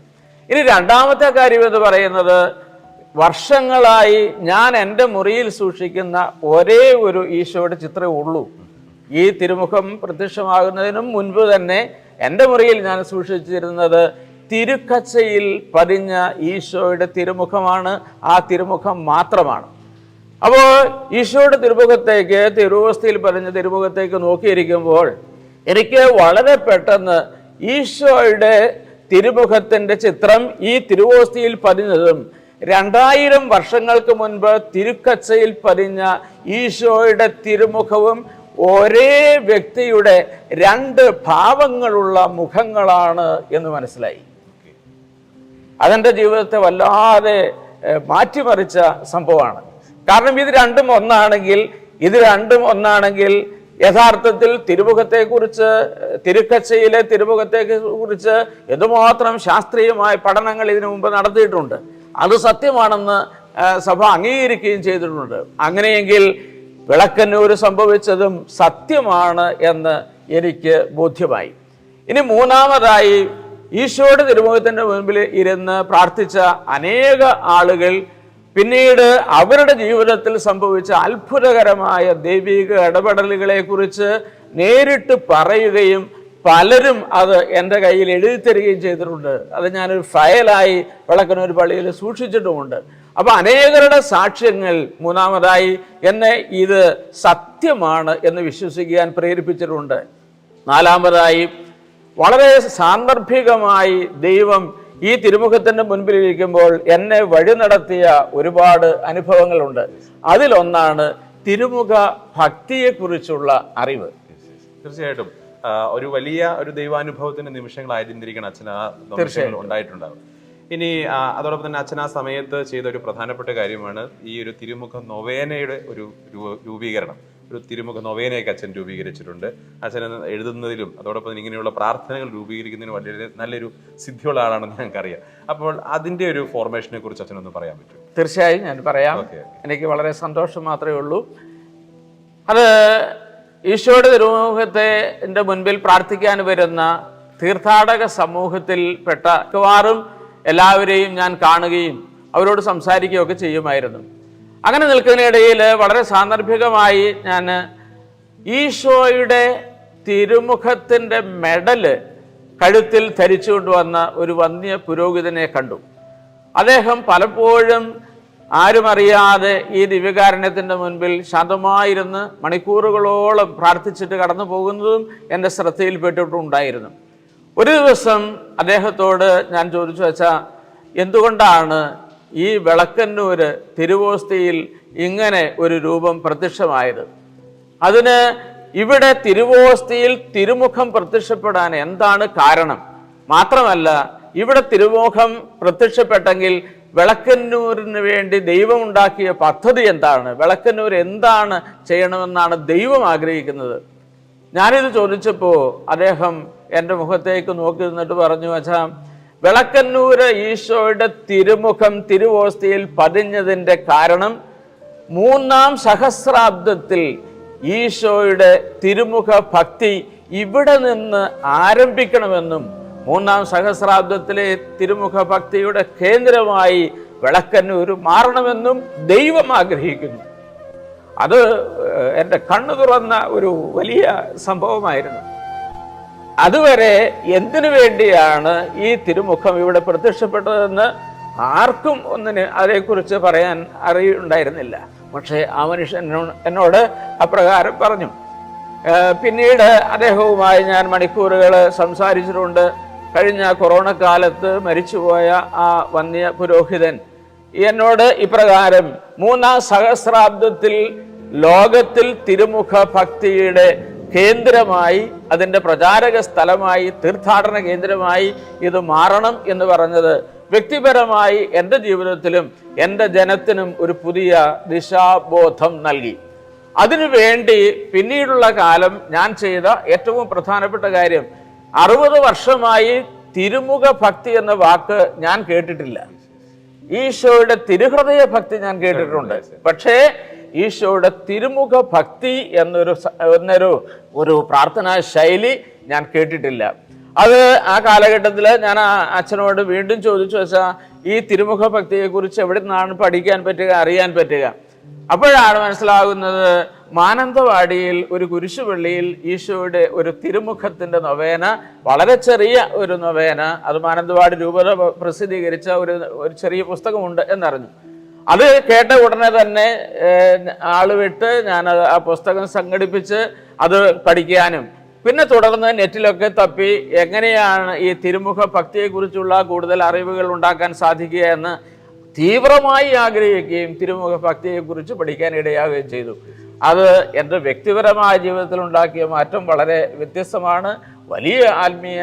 ഇനി രണ്ടാമത്തെ കാര്യം എന്ന് പറയുന്നത്, വർഷങ്ങളായി ഞാൻ എൻ്റെ മുറിയിൽ സൂക്ഷിക്കുന്ന ഒരേ ഒരു ഈശോയുടെ ചിത്രമേ ഉള്ളൂ. ഈ തിരുമുഖം പ്രത്യക്ഷമാകുന്നതിനും മുൻപ് തന്നെ എൻ്റെ മുറിയിൽ ഞാൻ സൂക്ഷിച്ചിരുന്നത് തിരുക്കച്ചയിൽ പതിഞ്ഞ ഈശോയുടെ തിരുമുഖമാണ്. ആ തിരുമുഖം മാത്രമാണ്. അപ്പോൾ ഈശോയുടെ തിരുമുഖത്തേക്ക്, തിരുവോസ്തിയിൽ പതിഞ്ഞ തിരുമുഖത്തേക്ക് നോക്കിയിരിക്കുമ്പോൾ എനിക്ക് വളരെ പെട്ടെന്ന് ഈശോയുടെ തിരുമുഖത്തിൻ്റെ ചിത്രം ഈ തിരുവോസ്തിയിൽ പതിഞ്ഞതും 2000 വർഷങ്ങൾക്ക് മുൻപ് തിരുക്കച്ചയിൽ പതിഞ്ഞ ഈശോയുടെ തിരുമുഖവും ഒരേ വ്യക്തിയുടെ 2 ഭാവങ്ങളുള്ള മുഖങ്ങളാണ് എന്ന് മനസ്സിലായി. അതെൻ്റെ ജീവിതത്തെ വല്ലാതെ മാറ്റിമറിച്ച സംഭവമാണ്. കാരണം ഇത് രണ്ടും ഒന്നാണെങ്കിൽ യഥാർത്ഥത്തിൽ തിരുമുഖത്തെക്കുറിച്ച്, തിരുക്കച്ചയിലെ തിരുമുഖത്തെക്കുറിച്ച് എന്തുമാത്രം ശാസ്ത്രീയമായ പഠനങ്ങൾ ഇതിനു മുമ്പ് നടത്തിയിട്ടുണ്ട്. അത് സത്യമാണെന്ന് സഭ അംഗീകരിക്കുകയും ചെയ്തിട്ടുണ്ട്. അങ്ങനെയെങ്കിൽ വിളക്കന്നൂർ സംഭവിച്ചതും സത്യമാണ് എന്ന് എനിക്ക് ബോധ്യമായി. ഇനി മൂന്നാമതായി, ഈശോയുടെ തിരുമുഖത്തിൻ്റെ മുൻപിൽ ഇരുന്ന് പ്രാർത്ഥിച്ച അനേക ആളുകൾ പിന്നീട് അവരുടെ ജീവിതത്തിൽ സംഭവിച്ച അത്ഭുതകരമായ ദൈവിക ഇടപെടലുകളെ കുറിച്ച് നേരിട്ട് പറയുകയും പലരും അത് എൻ്റെ കയ്യിൽ എഴുതി തരികയും ചെയ്തിട്ടുണ്ട്. അത് ഞാനൊരു ഫയലായി വിളക്കന്നൂർ പള്ളിയിൽ സൂക്ഷിച്ചിട്ടുമുണ്ട്. അപ്പോൾ അനേകരുടെ സാക്ഷ്യങ്ങൾ മൂന്നാമതായി എന്നെ ഇത് സത്യമാണ് എന്ന് വിശ്വസിക്കാൻ പ്രേരിപ്പിച്ചിട്ടുണ്ട്. നാലാമതായി, വളരെ സാന്ദർഭികമായി ദൈവം ഈ തിരുമുഖത്തിൻ്റെ മുൻപിലിരിക്കുമ്പോൾ എന്നെ വഴി നടത്തിയ ഒരുപാട് അനുഭവങ്ങളുണ്ട്. അതിലൊന്നാണ് തിരുമുഖ ഭക്തിയെക്കുറിച്ചുള്ള അറിവ്. തീർച്ചയായിട്ടും ഒരു വലിയ ഒരു ദൈവാനുഭവത്തിന്റെ നിമിഷങ്ങളായിരുന്നിരിക്കണം അച്ഛൻ ആ നിമിഷങ്ങൾ ഉണ്ടായിട്ടുണ്ടാവും. ഇനി അതോടൊപ്പം തന്നെ അച്ഛൻ ആ സമയത്ത് ചെയ്ത ഒരു പ്രധാനപ്പെട്ട കാര്യമാണ് ഈ ഒരു തിരുമുഖ നൊവേനയുടെ ഒരു രൂപീകരണം. ഒരു തിരുമുഖ നൊവേനയൊക്കെ അച്ഛൻ രൂപീകരിച്ചിട്ടുണ്ട്. അച്ഛൻ എഴുതുന്നതിലും അതോടൊപ്പം തന്നെ ഇങ്ങനെയുള്ള പ്രാർത്ഥനകൾ രൂപീകരിക്കുന്നതിനും വളരെ നല്ലൊരു സിദ്ധിയുള്ള ആളാണെന്ന് ഞങ്ങൾക്കറിയാം. അപ്പോൾ അതിന്റെ ഒരു ഫോർമേഷനെ കുറിച്ച് അച്ഛനൊന്ന് പറയാൻ പറ്റും? തീർച്ചയായും ഞാൻ പറയാം. എനിക്ക് വളരെ സന്തോഷം മാത്രമേ ഉള്ളൂ. അത് ഈശോയുടെ തിരുമുഖത്തിന്റെ മുൻപിൽ പ്രാർത്ഥിക്കാൻ വരുന്ന തീർത്ഥാടക സമൂഹത്തിൽ പെട്ട മിക്കവാറും എല്ലാവരെയും ഞാൻ കാണുകയും അവരോട് സംസാരിക്കുകയൊക്കെ ചെയ്യുമായിരുന്നു. അങ്ങനെ നിൽക്കുന്നതിനിടയിൽ വളരെ സാന്ദർഭികമായി ഞാൻ ഈശോയുടെ തിരുമുഖത്തിൻ്റെ മെഡല് കഴുത്തിൽ ധരിച്ചുകൊണ്ടുവന്ന ഒരു വന്യ പുരോഹിതനെ കണ്ടു. അദ്ദേഹം പലപ്പോഴും ആരും അറിയാതെ ഈ ദിവ്യകാരുണ്യത്തിൻ്റെ മുൻപിൽ ശാന്തമായിരുന്ന് മണിക്കൂറുകളോളം പ്രാർത്ഥിച്ചിട്ട് കടന്നു പോകുന്നതും എൻ്റെ ശ്രദ്ധയിൽപ്പെട്ടിട്ടുണ്ടായിരുന്നു. ഒരു ദിവസം അദ്ദേഹത്തോട് ഞാൻ ചോദിച്ചു, വെച്ചാൽ എന്തുകൊണ്ടാണ് ഈ വിളക്കന്നൂര് തിരുവോസ്തിയിൽ ഇങ്ങനെ ഒരു രൂപം പ്രത്യക്ഷമായത്? അതിന് ഇവിടെ തിരുവോസ്തിയിൽ തിരുമുഖം പ്രത്യക്ഷപ്പെടാൻ എന്താണ് കാരണം? മാത്രമല്ല, ഇവിടെ തിരുമുഖം പ്രത്യക്ഷപ്പെട്ടെങ്കിൽ വിളക്കന്നൂരിന് വേണ്ടി ദൈവം ഉണ്ടാക്കിയ പദ്ധതി എന്താണ്? വിളക്കന്നൂർ എന്താണ് ചെയ്യണമെന്നാണ് ദൈവം ആഗ്രഹിക്കുന്നത്? ഞാനിത് ചോദിച്ചപ്പോൾ അദ്ദേഹം എൻ്റെ മുഖത്തേക്ക് നോക്കി നിന്നിട്ട് പറഞ്ഞു, വെച്ചാൽ വിളക്കന്നൂര് ഈശോയുടെ തിരുമുഖം തിരുവോസ്തിയിൽ പതിഞ്ഞതിൻ്റെ കാരണം മൂന്നാം സഹസ്രാബ്ദത്തിൽ ഈശോയുടെ തിരുമുഖ ഭക്തി ഇവിടെ നിന്ന് ആരംഭിക്കണമെന്നും മൂന്നാം സഹസ്രാബ്ദത്തിലെ തിരുമുഖ ഭക്തിയുടെ കേന്ദ്രമായി വിളക്കന്നൂർ മാറണമെന്നും ദൈവം ആഗ്രഹിക്കുന്നു. അത് എൻ്റെ കണ്ണു തുറന്ന ഒരു വലിയ സംഭവമായിരുന്നു. അതുവരെ എന്തിനു വേണ്ടിയാണ് ഈ തിരുമുഖം ഇവിടെ പ്രത്യക്ഷപ്പെട്ടതെന്ന് ആർക്കും ഒന്നിന് അതേക്കുറിച്ച് പറയാൻ അറിയുണ്ടായിരുന്നില്ല. പക്ഷേ ആ മനുഷ്യൻ എന്നോട് അപ്രകാരം പറഞ്ഞു. പിന്നീട് അദ്ദേഹവുമായി ഞാൻ മണിക്കൂറുകൾ സംസാരിച്ചിട്ടുണ്ട്. കഴിഞ്ഞ കൊറോണ കാലത്ത് മരിച്ചുപോയ ആ വന്യ പുരോഹിതൻ എന്നോട് ഇപ്രകാരം മൂന്നാം സഹസ്രാബ്ദത്തിൽ ലോകത്തിൽ തിരുമുഖ ഭക്തിയുടെ കേന്ദ്രമായി, അതിൻ്റെ പ്രചാരക സ്ഥലമായി, തീർത്ഥാടന കേന്ദ്രമായി ഇത് മാറണം എന്ന് പറഞ്ഞത് വ്യക്തിപരമായി എൻ്റെ ജീവിതത്തിലും എൻ്റെ ജനത്തിനും ഒരു പുതിയ ദിശാബോധം നൽകി. അതിനുവേണ്ടി പിന്നീടുള്ള കാലം ഞാൻ ചെയ്ത ഏറ്റവും പ്രധാനപ്പെട്ട കാര്യം, 60 വർഷമായി തിരുമുഖ ഭക്തി എന്ന വാക്ക് ഞാൻ കേട്ടിട്ടില്ല. ഈശോയുടെ തിരുഹൃദയ ഭക്തി ഞാൻ കേട്ടിട്ടുണ്ട്, പക്ഷേ ഈശോയുടെ തിരുമുഖ ഭക്തി എന്നൊരു പ്രാർത്ഥനാ ശൈലി ഞാൻ കേട്ടിട്ടില്ല. അത് ആ കാലഘട്ടത്തിൽ ഞാൻ ആ അച്ഛനോട് വീണ്ടും ചോദിച്ചു വെച്ചാൽ ഈ തിരുമുഖ ഭക്തിയെക്കുറിച്ച് എവിടെ നിന്നാണ് പഠിക്കാൻ പറ്റുക, അറിയാൻ പറ്റുക? അപ്പോഴാണ് മനസ്സിലാകുന്നത്, മാനന്തവാടിയിൽ ഒരു കുരിശുപള്ളിയിൽ ഈശോയുടെ ഒരു തിരുമുഖത്തിൻ്റെ നൊവേന, വളരെ ചെറിയ ഒരു നൊവേന, അത് മാനന്തവാടി രൂപത പ്രസിദ്ധീകരിച്ച ഒരു ചെറിയ പുസ്തകമുണ്ട് എന്നറിഞ്ഞു. അത് കേട്ട ഉടനെ തന്നെ ആളുവിട്ട് ഞാൻ ആ പുസ്തകം സംഘടിപ്പിച്ച് അത് പഠിക്കാനും പിന്നെ തുടർന്ന് നെറ്റിലൊക്കെ തപ്പി എങ്ങനെയാണ് ഈ തിരുമുഖ ഭക്തിയെക്കുറിച്ചുള്ള കൂടുതൽ അറിവുകൾ ഉണ്ടാക്കാൻ സാധിക്കുക എന്ന് തീവ്രമായി ആഗ്രഹിക്കുകയും തിരുമുഖ ഭക്തിയെക്കുറിച്ച് പഠിക്കാൻ ഇടയാവുകയും ചെയ്തു. അത് എൻ്റെ വ്യക്തിപരമായ ജീവിതത്തിൽ ഉണ്ടാക്കിയ മാറ്റം വളരെ വ്യത്യസ്തമാണ്. വലിയ ആത്മീയ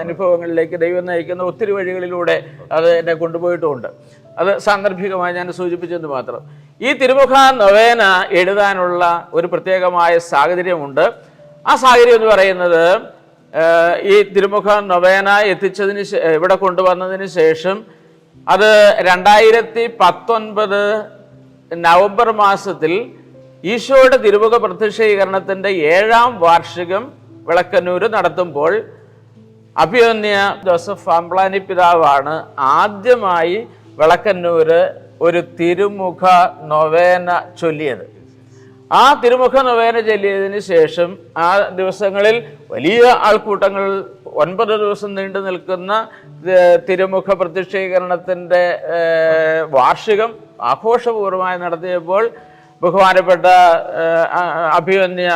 അനുഭവങ്ങളിലേക്ക് ദൈവം നയിക്കുന്ന ഒത്തിരി വഴികളിലൂടെ അത് എന്നെ കൊണ്ടുപോയിട്ടുമുണ്ട്. അത് സാന്ദർഭികമായി ഞാൻ സൂചിപ്പിച്ചെന്ന് മാത്രം. ഈ തിരുമുഖ നൊവേന എഴുതാനുള്ള ഒരു പ്രത്യേകമായ സാഹചര്യമുണ്ട്. ആ സാഹചര്യം എന്ന് പറയുന്നത്, ഈ തിരുമുഖ നൊവേന ഇവിടെ കൊണ്ടുവന്നതിന് ശേഷം അത് 2019 നവംബർ മാസത്തിൽ ഈശോയുടെ തിരുമുഖ പ്രത്യക്ഷീകരണത്തിൻ്റെ 7ാം വാർഷികം വിളക്കന്നൂര് നടത്തുമ്പോൾ അഭിമന്യ ജോസഫ് പാംപ്ലാനി പിതാവാണ് ആദ്യമായി വിളക്കന്നൂര് ഒരു തിരുമുഖ നൊവേന ചൊല്ലിയത്. ആ തിരുമുഖ നൊവേന ചൊല്ലിയതിന് ശേഷം ആ ദിവസങ്ങളിൽ വലിയ ആൾക്കൂട്ടങ്ങൾ 9 ദിവസം നീണ്ടു നിൽക്കുന്ന തിരുമുഖ പ്രത്യക്ഷീകരണത്തിൻ്റെ വാർഷികം ആഘോഷപൂർവ്വമായി നടത്തിയപ്പോൾ ബഹുമാനപ്പെട്ട അഭിമന്യ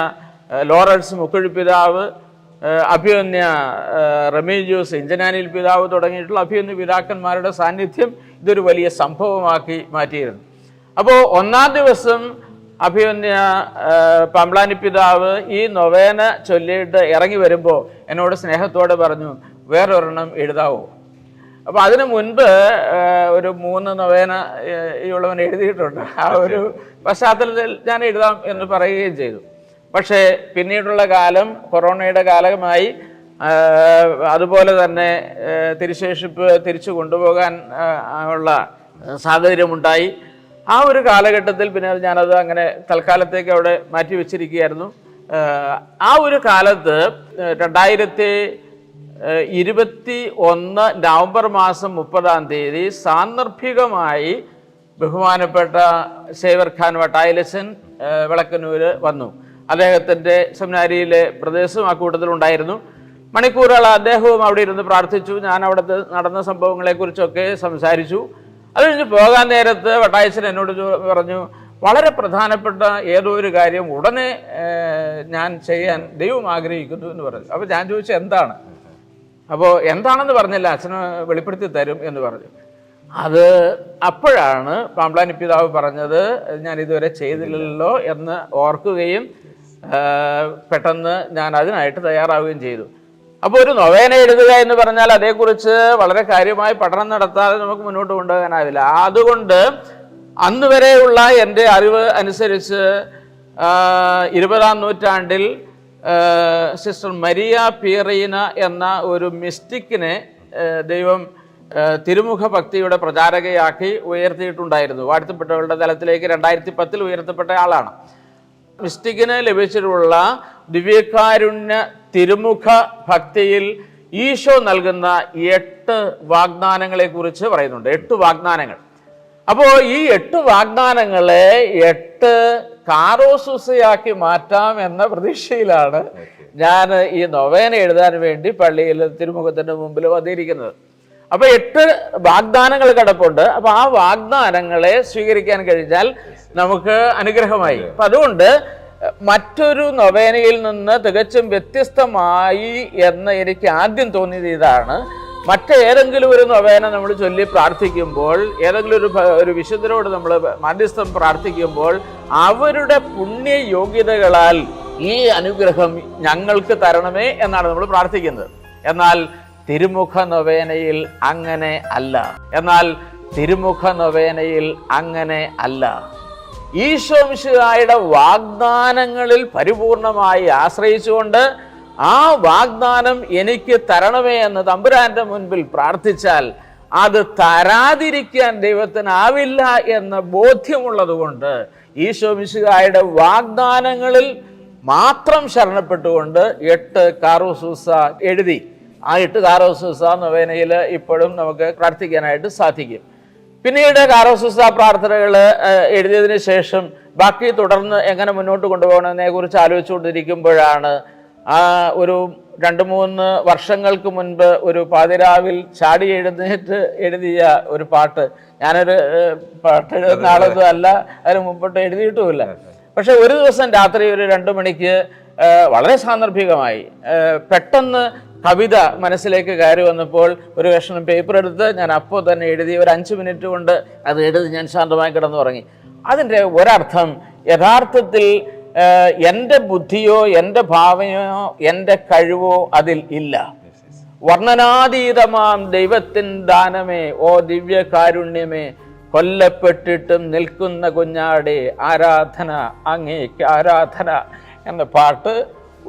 ലോറൻസ് മുക്കുഴി പിതാവ്, അഭിമന്യ റമീജൂസ് ഇഞ്ചനാനിൽ പിതാവ് തുടങ്ങിയിട്ടുള്ള അഭിമന്യ പിതാക്കന്മാരുടെ സാന്നിധ്യം ഇതൊരു വലിയ സംഭവമാക്കി മാറ്റിയിരുന്നു. അപ്പോൾ 1-ാം ദിവസം അഭിമന്യ പാംപ്ലാനി പിതാവ് ഈ നൊവേന ചൊല്ലിയിട്ട് ഇറങ്ങി വരുമ്പോൾ എന്നോട് സ്നേഹത്തോടെ പറഞ്ഞു, വേറൊരെണ്ണം എഴുതാവോ? അപ്പോൾ അതിനു മുൻപ് ഒരു 3 നൊവേന ഈ ഉള്ളവൻ എഴുതിയിട്ടുണ്ട്. ആ ഒരു പശ്ചാത്തലത്തിൽ ഞാൻ എഴുതാം എന്ന് പറയുകയും ചെയ്തു. പക്ഷേ പിന്നീടുള്ള കാലം കൊറോണയുടെ കാലമായി, അതുപോലെ തന്നെ തിരുശേഷിപ്പ് തിരിച്ചു കൊണ്ടുപോകാൻ ഉള്ള സാഹചര്യമുണ്ടായി. ആ ഒരു കാലഘട്ടത്തിൽ പിന്നെ ഞാനത് അങ്ങനെ തൽക്കാലത്തേക്ക് അവിടെ മാറ്റി വെച്ചിരിക്കുകയായിരുന്നു. ആ ഒരു കാലത്ത് 2021 നവംബർ മാസം 30-ാം തീയതി സാന്ദർഭികമായി ബഹുമാനപ്പെട്ട സേവർ ഖാൻ വട്ടായിലച്ചൻ വിളക്കന്നൂര് വന്നു. അദ്ദേഹത്തിൻ്റെ സെമിനാരിയിലെ പ്രദേശം ആ കൂട്ടത്തിലുണ്ടായിരുന്നു. മണിക്കൂറുകൾ അദ്ദേഹവും അവിടെ ഇരുന്ന് പ്രാർത്ഥിച്ചു. ഞാൻ അവിടുത്തെ നടന്ന സംഭവങ്ങളെക്കുറിച്ചൊക്കെ സംസാരിച്ചു. അത് കഴിഞ്ഞ് പോകാൻ നേരത്ത് വട്ടായച്ചൻ എന്നോട് പറഞ്ഞു, വളരെ പ്രധാനപ്പെട്ട ഏതോ ഒരു കാര്യം ഉടനെ ഞാൻ ചെയ്യാൻ ദൈവം ആഗ്രഹിക്കുന്നു എന്ന് പറഞ്ഞു. അപ്പോൾ ഞാൻ ചോദിച്ചു എന്താണ്? അപ്പോൾ എന്താണെന്ന് പറഞ്ഞില്ല, അച്ഛന് വെളിപ്പെടുത്തി തരും എന്ന് പറഞ്ഞു. അത് അപ്പോഴാണ് പാംപ്ലാനി പിതാവ് പറഞ്ഞത്, ഞാൻ ഇതുവരെ ചെയ്തില്ലല്ലോ എന്ന് ഓർക്കുകയും പെട്ടെന്ന് ഞാൻ അതിനായിട്ട് തയ്യാറാവുകയും ചെയ്തു. അപ്പോൾ ഒരു നൊവേന എഴുതുക എന്ന് പറഞ്ഞാൽ അതേക്കുറിച്ച് വളരെ കാര്യമായി പഠനം നടത്താതെ നമുക്ക് മുന്നോട്ട് കൊണ്ടുപോകാനാവില്ല. അതുകൊണ്ട് അന്ന് വരെയുള്ള എൻ്റെ അറിവ് അനുസരിച്ച് 20-ാം നൂറ്റാണ്ടിൽ സിസ്റ്റർ മരിയ പിയറീന എന്ന ഒരു മിസ്റ്റിക്കിനെ ദൈവം തിരുമുഖ ഭക്തിയുടെ പ്രചാരകയാക്കി ഉയർത്തിയിട്ടുണ്ടായിരുന്നു. വാഴ്ത്തപ്പെട്ടവരുടെ തലത്തിലേക്ക് 2010 ഉയർത്തപ്പെട്ട ആളാണ്. മിസ്റ്റിക്കിന് ലഭിച്ചിട്ടുള്ള ദിവ്യകാരുണ്യ തിരുമുഖ ഭക്തിയിൽ ഈശോ നൽകുന്ന 8 വാഗ്ദാനങ്ങളെ കുറിച്ച് പറയുന്നുണ്ട്. 8 വാഗ്ദാനങ്ങൾ. അപ്പോൾ ഈ 8 വാഗ്ദാനങ്ങളെ 8 കാരോസൂസയാക്കി മാറ്റാം എന്ന പ്രതീക്ഷയിലാണ് ഞാൻ ഈ നൊവേന എഴുതാൻ വേണ്ടി പള്ളിയിൽ തിരുമുഖത്തിന്റെ മുമ്പിൽ വന്നിരിക്കുന്നത്. അപ്പൊ 8 വാഗ്ദാനങ്ങൾ കിടപ്പുണ്ട്. അപ്പൊ ആ വാഗ്ദാനങ്ങളെ സ്വീകരിക്കാൻ കഴിഞ്ഞാൽ നമുക്ക് അനുഗ്രഹമായി. അപ്പൊ അതുകൊണ്ട് മറ്റൊരു നൊവേനയിൽ നിന്ന് തികച്ചും വ്യത്യസ്തമായി എന്ന് എനിക്ക് ആദ്യം തോന്നിയത് ഇതാണ്. മറ്റേതെങ്കിലും ഒരു നൊവേന നമ്മൾ ചൊല്ലി പ്രാർത്ഥിക്കുമ്പോൾ, ഏതെങ്കിലും ഒരു വിശുദ്ധരോട് നമ്മൾ മധ്യസ്ഥം പ്രാർത്ഥിക്കുമ്പോൾ അവരുടെ പുണ്യ യോഗ്യതകളാൽ ഈ അനുഗ്രഹം ഞങ്ങൾക്ക് തരണമേ എന്നാണ് നമ്മൾ പ്രാർത്ഥിക്കുന്നത്. എന്നാൽ തിരുമുഖ നൊവേനയിൽ അങ്ങനെ അല്ല. ഈശോ മിശിഹായുടെ വാഗ്ദാനങ്ങളിൽ പരിപൂർണമായി ആശ്രയിച്ചുകൊണ്ട് ആ വാഗ്ദാനം എനിക്ക് തരണമേ എന്ന് തമ്പുരാന്റെ മുൻപിൽ പ്രാർത്ഥിച്ചാൽ അത് തരാതിരിക്കാൻ ദൈവത്തിനാവില്ല എന്ന ബോധ്യമുള്ളത് കൊണ്ട് ഈശോ മിശിഹായുടെ വാഗ്ദാനങ്ങളിൽ മാത്രം ശരണപ്പെട്ടുകൊണ്ട് 8 കാരോസൂസ എഴുതി. ആ 8 കാരോസൂസ നൊവേനയിൽ ഇപ്പോഴും നമുക്ക് പ്രാർത്ഥിക്കാനായിട്ട് സാധിക്കും. പിന്നീട് കാരോസൂസ പ്രാർത്ഥനകൾ എഴുതിയതിന് ശേഷം ബാക്കി തുടർന്ന് എങ്ങനെ മുന്നോട്ട് കൊണ്ടുപോകണമെന്നതിനെ കുറിച്ച് ആലോചിച്ചുകൊണ്ടിരിക്കുമ്പോഴാണ് ഒരു 2-3 വർഷങ്ങൾക്ക് മുൻപ് ഒരു പാതിരാവിൽ ചാടി എഴുന്നേറ്റ് എഴുതിയ ഒരു പാട്ട്. ഞാനൊരു പാട്ട് എഴുതുന്ന ആളൊന്നും അല്ല, അതിന് മുമ്പോട്ട് എഴുതിയിട്ടുമില്ല. പക്ഷെ ഒരു ദിവസം രാത്രി ഒരു 2 മണിക്ക് വളരെ സാന്ദർഭികമായി പെട്ടെന്ന് കവിത മനസ്സിലേക്ക് കയറി വന്നപ്പോൾ ഒരു കഷ്ണം പേപ്പർ എടുത്ത് ഞാൻ അപ്പോൾ തന്നെ എഴുതി. ഒരു 5 മിനിറ്റ് കൊണ്ട് അത് എഴുതി ഞാൻ ശാന്തമായി കിടന്നുറങ്ങി. അതിൻ്റെ ഒരർത്ഥം യഥാർത്ഥത്തിൽ എൻ്റെ ബുദ്ധിയോ എൻ്റെ ഭാവനയോ എൻ്റെ കഴിവോ അതിൽ ഇല്ല. വർണ്ണനാതീതമാം ദൈവത്തിൻ ദാനമേ, ഓ ദിവ്യ കാരുണ്യമേ, കൊല്ലപ്പെട്ടിട്ടും നിൽക്കുന്ന കുഞ്ഞാടെ ആരാധന, അങ്ങേക്ക് ആരാധന എന്ന പാട്ട്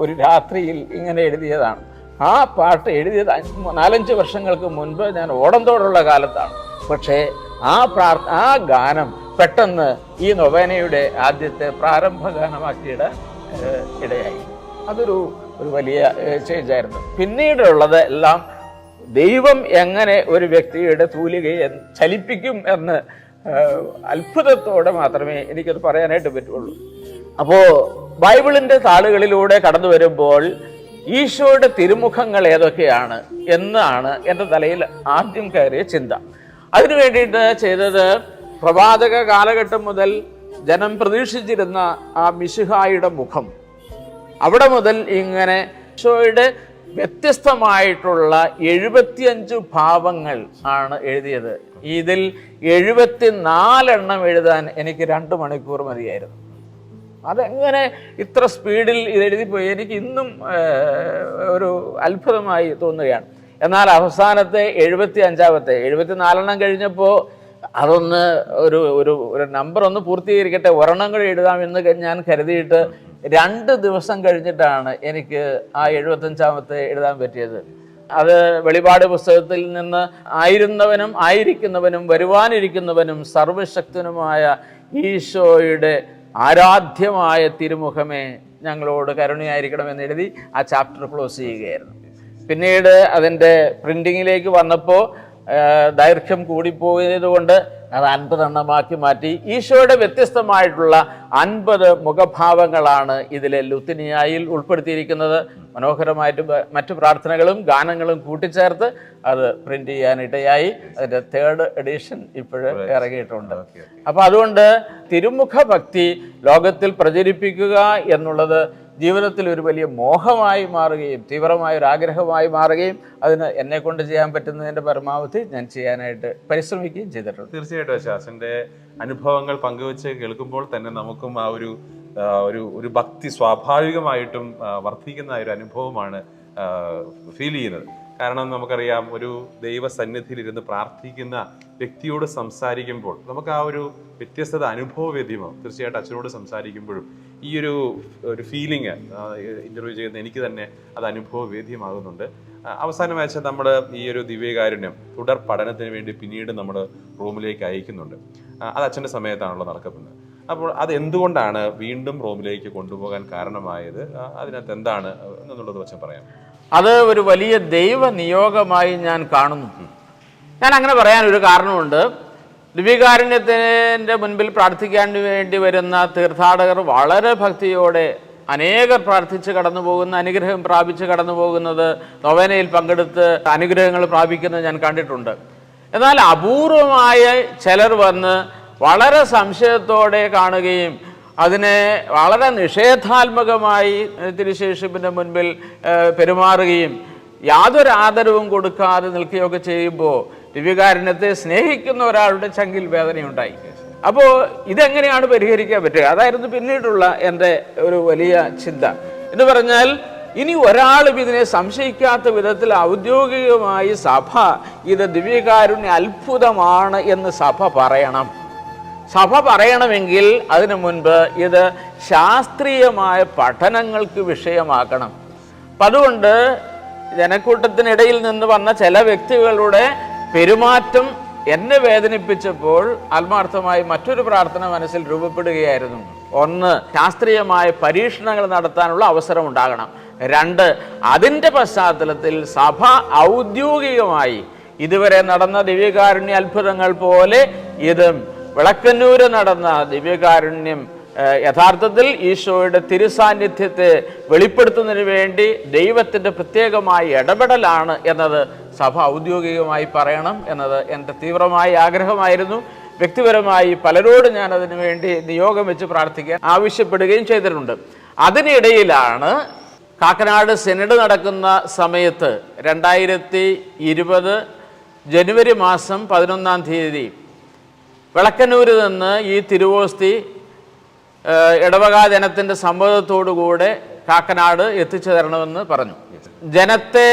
ഒരു രാത്രിയിൽ ഇങ്ങനെ എഴുതിയതാണ്. ആ പാട്ട് എഴുതിയത് 4-5 വർഷങ്ങൾക്ക് മുൻപ് ഞാൻ ഓടന്തോടുള്ള കാലത്താണ്. പക്ഷേ ആ ഗാനം പെട്ടെന്ന് ഈ നൊവേനയുടെ ആദ്യത്തെ പ്രാരംഭ ഗാനമാക്കിയിടാൻ ഇടയായി. അതൊരു വലിയ ചേഞ്ചായിരുന്നു. പിന്നീടുള്ളത് എല്ലാം ദൈവം എങ്ങനെ ഒരു വ്യക്തിയുടെ തൂലികയെ ചലിപ്പിക്കും എന്ന് അത്ഭുതത്തോടെ മാത്രമേ എനിക്കത് പറയാനായിട്ട് പറ്റുള്ളൂ. അപ്പോൾ ബൈബിളിൻ്റെ താളുകളിലൂടെ കടന്നു വരുമ്പോൾ ഈശോയുടെ തിരുമുഖങ്ങൾ ഏതൊക്കെയാണ് എന്നാണ് എൻ്റെ തലയിൽ ആദ്യം കയറിയ ചിന്ത. അതിനു വേണ്ടിയിട്ട് ചെയ്തത് പ്രവാചക കാലഘട്ടം മുതൽ ജനം പ്രതീക്ഷിച്ചിരുന്ന ആ മിശിഹായുടെ മുഖം, അവിടെ മുതൽ ഇങ്ങനെ ഈശോയുടെ വ്യത്യസ്തമായിട്ടുള്ള 75 ഭാവങ്ങൾ ആണ് എഴുതിയത്. ഇതിൽ 74 എണ്ണം എഴുതാൻ എനിക്ക് 2 മണിക്കൂർ മതിയായിരുന്നു. അതെങ്ങനെ ഇത്ര സ്പീഡിൽ ഇത് എഴുതിപ്പോയി എനിക്ക് ഇന്നും ഒരു അത്ഭുതമായി തോന്നുകയാണ്. എന്നാൽ അവസാനത്തെ 75-ാമത്തെ 74 കഴിഞ്ഞപ്പോൾ അതൊന്ന് ഒരു നമ്പർ ഒന്ന് പൂർത്തീകരിക്കട്ടെ, ഒരെണ്ണം എഴുതാമെന്ന് ഞാൻ കരുതിയിട്ട് 2 ദിവസം കഴിഞ്ഞിട്ടാണ് എനിക്ക് ആ 75-ാമത്തെ എഴുതാൻ പറ്റിയത്. അത് വെളിപാട് പുസ്തകത്തിൽ നിന്ന് ആയിരുന്നവനും ആയിരിക്കുന്നവനും വരുവാനിരിക്കുന്നവനും സർവശക്തനുമായ ഈശോയുടെ ആരാധ്യമായ തിരുമുഖമേ ഞങ്ങളോട് കരുണയായിരിക്കണമെന്ന് എഴുതി ആ ചാപ്റ്റർ ക്ലോസ് ചെയ്യുകയായിരുന്നു. പിന്നീട് അതിൻ്റെ പ്രിൻറ്റിങ്ങിലേക്ക് വന്നപ്പോൾ ദൈർഘ്യം കൂടിപ്പോയത് കൊണ്ട് അത് 50 എണ്ണമാക്കി മാറ്റി. ഈശോയുടെ വ്യത്യസ്തമായിട്ടുള്ള 50 മുഖഭാവങ്ങളാണ് ഇതിലെ ലുത്തിനിയായിൽ ഉൾപ്പെടുത്തിയിരിക്കുന്നത്. മനോഹരമായിട്ട് മറ്റു പ്രാർത്ഥനകളും ഗാനങ്ങളും കൂട്ടിച്ചേർത്ത് അത് പ്രിന്റ് ചെയ്യാനിടയായി. അതിൻ്റെ 3rd എഡിഷൻ ഇപ്പോഴും ഇറങ്ങിയിട്ടുണ്ട്. അപ്പോൾ അതുകൊണ്ട് തിരുമുഖ ഭക്തി ലോകത്തിൽ പ്രചരിപ്പിക്കുക എന്നുള്ളത് ജീവിതത്തിൽ ഒരു വലിയ മോഹമായി മാറുകയും തീവ്രമായ ഒരു ആഗ്രഹമായി മാറുകയും അതിന് എന്നെ കൊണ്ട് ചെയ്യാൻ പറ്റുന്നതിൻ്റെ പരമാവധി ഞാൻ ചെയ്യാനായിട്ട് പരിശ്രമിക്കുകയും ചെയ്തിട്ടുണ്ട്. തീർച്ചയായിട്ടും അച്ഛൻ്റെ അനുഭവങ്ങൾ പങ്കുവെച്ച് കേൾക്കുമ്പോൾ തന്നെ നമുക്കും ആ ഒരു ഭക്തി സ്വാഭാവികമായിട്ടും വർദ്ധിക്കുന്ന ഒരു അനുഭവമാണ് ഫീൽ ചെയ്യുന്നത്. കാരണം നമുക്കറിയാം, ഒരു ദൈവസന്നിധിയിൽ ഇരുന്ന് പ്രാർത്ഥിക്കുന്ന വ്യക്തിയോട് സംസാരിക്കുമ്പോൾ നമുക്ക് ആ ഒരു വ്യത്യസ്തത അനുഭവവേദ്യമാവും. തീർച്ചയായിട്ടും അച്ഛനോട് സംസാരിക്കുമ്പോഴും ഈ ഒരു ഫീലിംഗ് ഇന്റർവ്യൂ ചെയ്യുന്ന എനിക്ക് തന്നെ അത് അനുഭവവേദ്യമാകുന്നുണ്ട്. അവസാനമായി വെച്ചാൽ നമ്മൾ ഈ ഒരു ദിവ്യകാരുണ്യം തുടർ പഠനത്തിന് വേണ്ടി പിന്നീട് നമ്മൾ റോമിലേക്ക് അയക്കുന്നുണ്ട്. അത് അച്ഛൻ്റെ സമയത്താണല്ലോ നടക്കുന്നത്. അപ്പോൾ അത് എന്തുകൊണ്ടാണ് വീണ്ടും റോമിലേക്ക് കൊണ്ടുപോകാൻ കാരണമായത്? അതിനകത്ത് എന്താണ് എന്നുള്ളത് അച്ഛൻ പറയാം. അത് ഒരു വലിയ ദൈവ നിയോഗമായി ഞാൻ കാണുന്നു. ഞാൻ അങ്ങനെ പറയാൻ ഒരു കാരണമുണ്ട്. ദിവ്യകാരുണ്യത്തിൻ്റെ മുൻപിൽ പ്രാർത്ഥിക്കാൻ വേണ്ടി വരുന്ന തീർത്ഥാടകർ വളരെ ഭക്തിയോടെ അനേകർ പ്രാർത്ഥിച്ച് കടന്നു പോകുന്ന, അനുഗ്രഹം പ്രാപിച്ച് കടന്നു പോകുന്നത്, നൊവേനയിൽ പങ്കെടുത്ത് അനുഗ്രഹങ്ങൾ പ്രാപിക്കുന്നത് ഞാൻ കണ്ടിട്ടുണ്ട്. എന്നാൽ അപൂർവമായ ചിലർ വന്ന് വളരെ സംശയത്തോടെ കാണുകയും അതിനെ വളരെ നിഷേധാത്മകമായി തിരുശേഷിപ്പിൻ്റെ മുൻപിൽ പെരുമാറുകയും യാതൊരു ആദരവും കൊടുക്കാതെ നിൽക്കുകയൊക്കെ ചെയ്യുമ്പോൾ ദിവ്യകാരുണ്യത്തെ സ്നേഹിക്കുന്ന ഒരാളുടെ ചങ്കിൽ വേദനയുണ്ടായി. അപ്പോൾ ഇതെങ്ങനെയാണ് പരിഹരിക്കാൻ പറ്റുക? അതായിരുന്നു പിന്നീടുള്ള എൻ്റെ ഒരു വലിയ ചിന്ത. എന്ന് പറഞ്ഞാൽ, ഇനി ഒരാളും ഇതിനെ സംശയിക്കാത്ത വിധത്തിൽ ഔദ്യോഗികമായി സഭ ഇത് ദിവ്യകാരുണ്യ അത്ഭുതമാണ് എന്ന് സഭ പറയണം. സഭ പറയണമെങ്കിൽ അതിനു മുൻപ് ഇത് ശാസ്ത്രീയമായ പഠനങ്ങൾക്ക് വിഷയമാക്കണം. അപ്പം അതുകൊണ്ട് ജനക്കൂട്ടത്തിനിടയിൽ നിന്ന് വന്ന ചില വ്യക്തികളുടെ പെരുമാറ്റം എന്നെ വേദനിപ്പിച്ചപ്പോൾ ആത്മാർത്ഥമായി മറ്റൊരു പ്രാർത്ഥന മനസ്സിൽ രൂപപ്പെടുകയായിരുന്നു. ഒന്ന്, ശാസ്ത്രീയമായ പരീക്ഷണങ്ങൾ നടത്താനുള്ള അവസരം ഉണ്ടാകണം. രണ്ട്, അതിൻ്റെ പശ്ചാത്തലത്തിൽ സഭ ഔദ്യോഗികമായി ഇതുവരെ നടന്ന ദിവ്യകാരുണ്യ അത്ഭുതങ്ങൾ പോലെ ഇതും വിളക്കന്നൂര് നടന്ന ദിവ്യകാരുണ്യം യഥാർത്ഥത്തിൽ ഈശോയുടെ തിരുസാന്നിധ്യത്തെ വെളിപ്പെടുത്തുന്നതിന് വേണ്ടി ദൈവത്തിൻ്റെ പ്രത്യേകമായ ഇടപെടലാണ് എന്നത് സഭ ഔദ്യോഗികമായി പറയണം എന്നത് എൻ്റെ തീവ്രമായ ആഗ്രഹമായിരുന്നു. വ്യക്തിപരമായി പലരോടും ഞാൻ അതിനു വേണ്ടി നിയോഗം വെച്ച് പ്രാർത്ഥിക്കാൻ ആവശ്യപ്പെടുകയും ചെയ്തിട്ടുണ്ട്. അതിനിടയിലാണ് കാക്കനാട് സിനഡ് നടക്കുന്ന സമയത്ത് 2020 ജനുവരി മാസം 11-ാം തീയതി വിളക്കന്നൂരിൽ നിന്ന് ഈ തിരുവോസ്തി ഇടവക ജനത്തിൻ്റെ സമ്മതത്തോടുകൂടെ കാക്കനാട് എത്തിച്ചു തരണമെന്ന് പറഞ്ഞു. ജനത്തെ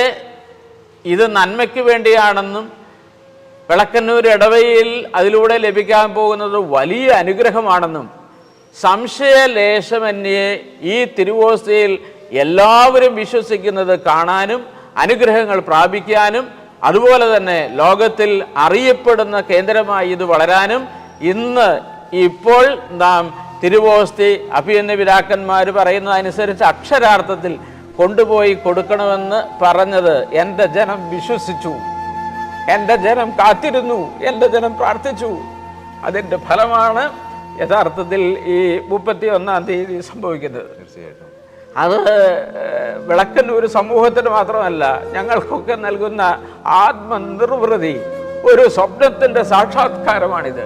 ഇത് നന്മയ്ക്ക് വേണ്ടിയാണെന്നും വിളക്കന്നൂർ ഇടവയിൽ അതിലൂടെ ലഭിക്കാൻ പോകുന്നത് വലിയ അനുഗ്രഹമാണെന്നും സംശയലേശമന്യേ ഈ തിരുവോസ്തിയിൽ എല്ലാവരും വിശ്വസിക്കുന്നത് കാണാനും അനുഗ്രഹങ്ങൾ പ്രാപിക്കാനും അതുപോലെ തന്നെ ലോകത്തിൽ അറിയപ്പെടുന്ന കേന്ദ്രമായി ഇത് വളരാനും ഇപ്പോൾ നാം തിരുവോസ്തി അഭിയന്ന പിതാക്കന്മാർ പറയുന്നതനുസരിച്ച് അക്ഷരാർത്ഥത്തിൽ കൊണ്ടുപോയി കൊടുക്കണമെന്ന് പറഞ്ഞത് എൻ്റെ ജനം വിശ്വസിച്ചു, എൻ്റെ ജനം കാത്തിരുന്നു, എൻ്റെ ജനം പ്രാർത്ഥിച്ചു. അതിൻ്റെ ഫലമാണ് യഥാർത്ഥത്തിൽ ഈ 31-ാം തീയതി സംഭവിക്കുന്നത്. തീർച്ചയായിട്ടും അത് വിളക്കന്നൂർ സമൂഹത്തിന് മാത്രമല്ല, ഞങ്ങൾക്കൊക്കെ നൽകുന്ന ആത്മനിർവൃതി, ഒരു സ്വപ്നത്തിൻ്റെ സാക്ഷാത്കാരമാണിത്.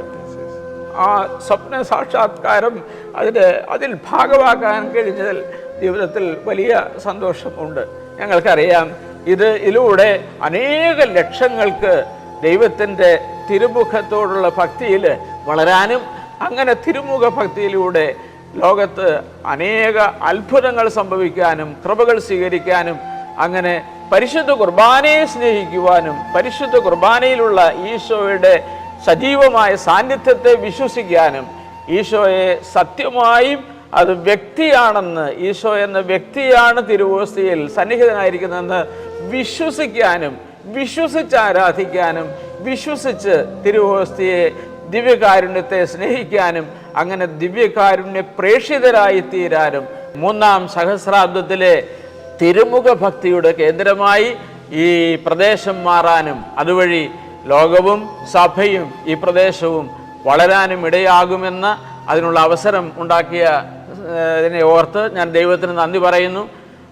ആ സ്വപ്ന സാക്ഷാത്കാരം അതിൽ ഭാഗമാക്കാൻ കഴിഞ്ഞതിൽ ജീവിതത്തിൽ വലിയ സന്തോഷമുണ്ട്. ഞങ്ങൾക്കറിയാം, ഇതിലൂടെ അനേക ലക്ഷങ്ങൾക്ക് ദൈവത്തിൻ്റെ തിരുമുഖത്തോടുള്ള ഭക്തിയിൽ വളരാനും അങ്ങനെ തിരുമുഖ ഭക്തിയിലൂടെ ലോകത്ത് അനേക അത്ഭുതങ്ങൾ സംഭവിക്കാനും കൃപകൾ സ്വീകരിക്കാനും അങ്ങനെ പരിശുദ്ധ കുർബാനയെ സ്നേഹിക്കുവാനും പരിശുദ്ധ കുർബാനയിലുള്ള ഈശോയുടെ സജീവമായ സാന്നിധ്യത്തെ വിശ്വസിക്കാനും ഈശോയെ സത്യമായും അത് വ്യക്തിയാണെന്ന്, ഈശോ എന്ന വ്യക്തിയാണ് തിരുവോസ്തിയിൽ സന്നിഹിതനായിരിക്കുന്നതെന്ന് വിശ്വസിക്കാനും വിശ്വസിച്ച് ആരാധിക്കാനും വിശ്വസിച്ച് തിരുവോസ്തിയെ ദിവ്യകാരുണ്യത്തെ സ്നേഹിക്കാനും അങ്ങനെ ദിവ്യകാരുണ്യ പ്രേക്ഷിതരായി തീരാനും 3-ാം സഹസ്രാബ്ദത്തിലെ തിരുമുഖ ഭക്തിയുടെ കേന്ദ്രമായി ഈ പ്രദേശം മാറാനും അതുവഴി ലോകവും സഭയും ഈ പ്രദേശവും വളരാനും ഇടയാകുമെന്ന അതിനുള്ള അവസരം ഉണ്ടാക്കിയ ഇതിനെ ഓർത്ത് ഞാൻ ദൈവത്തിന് നന്ദി പറയുന്നു.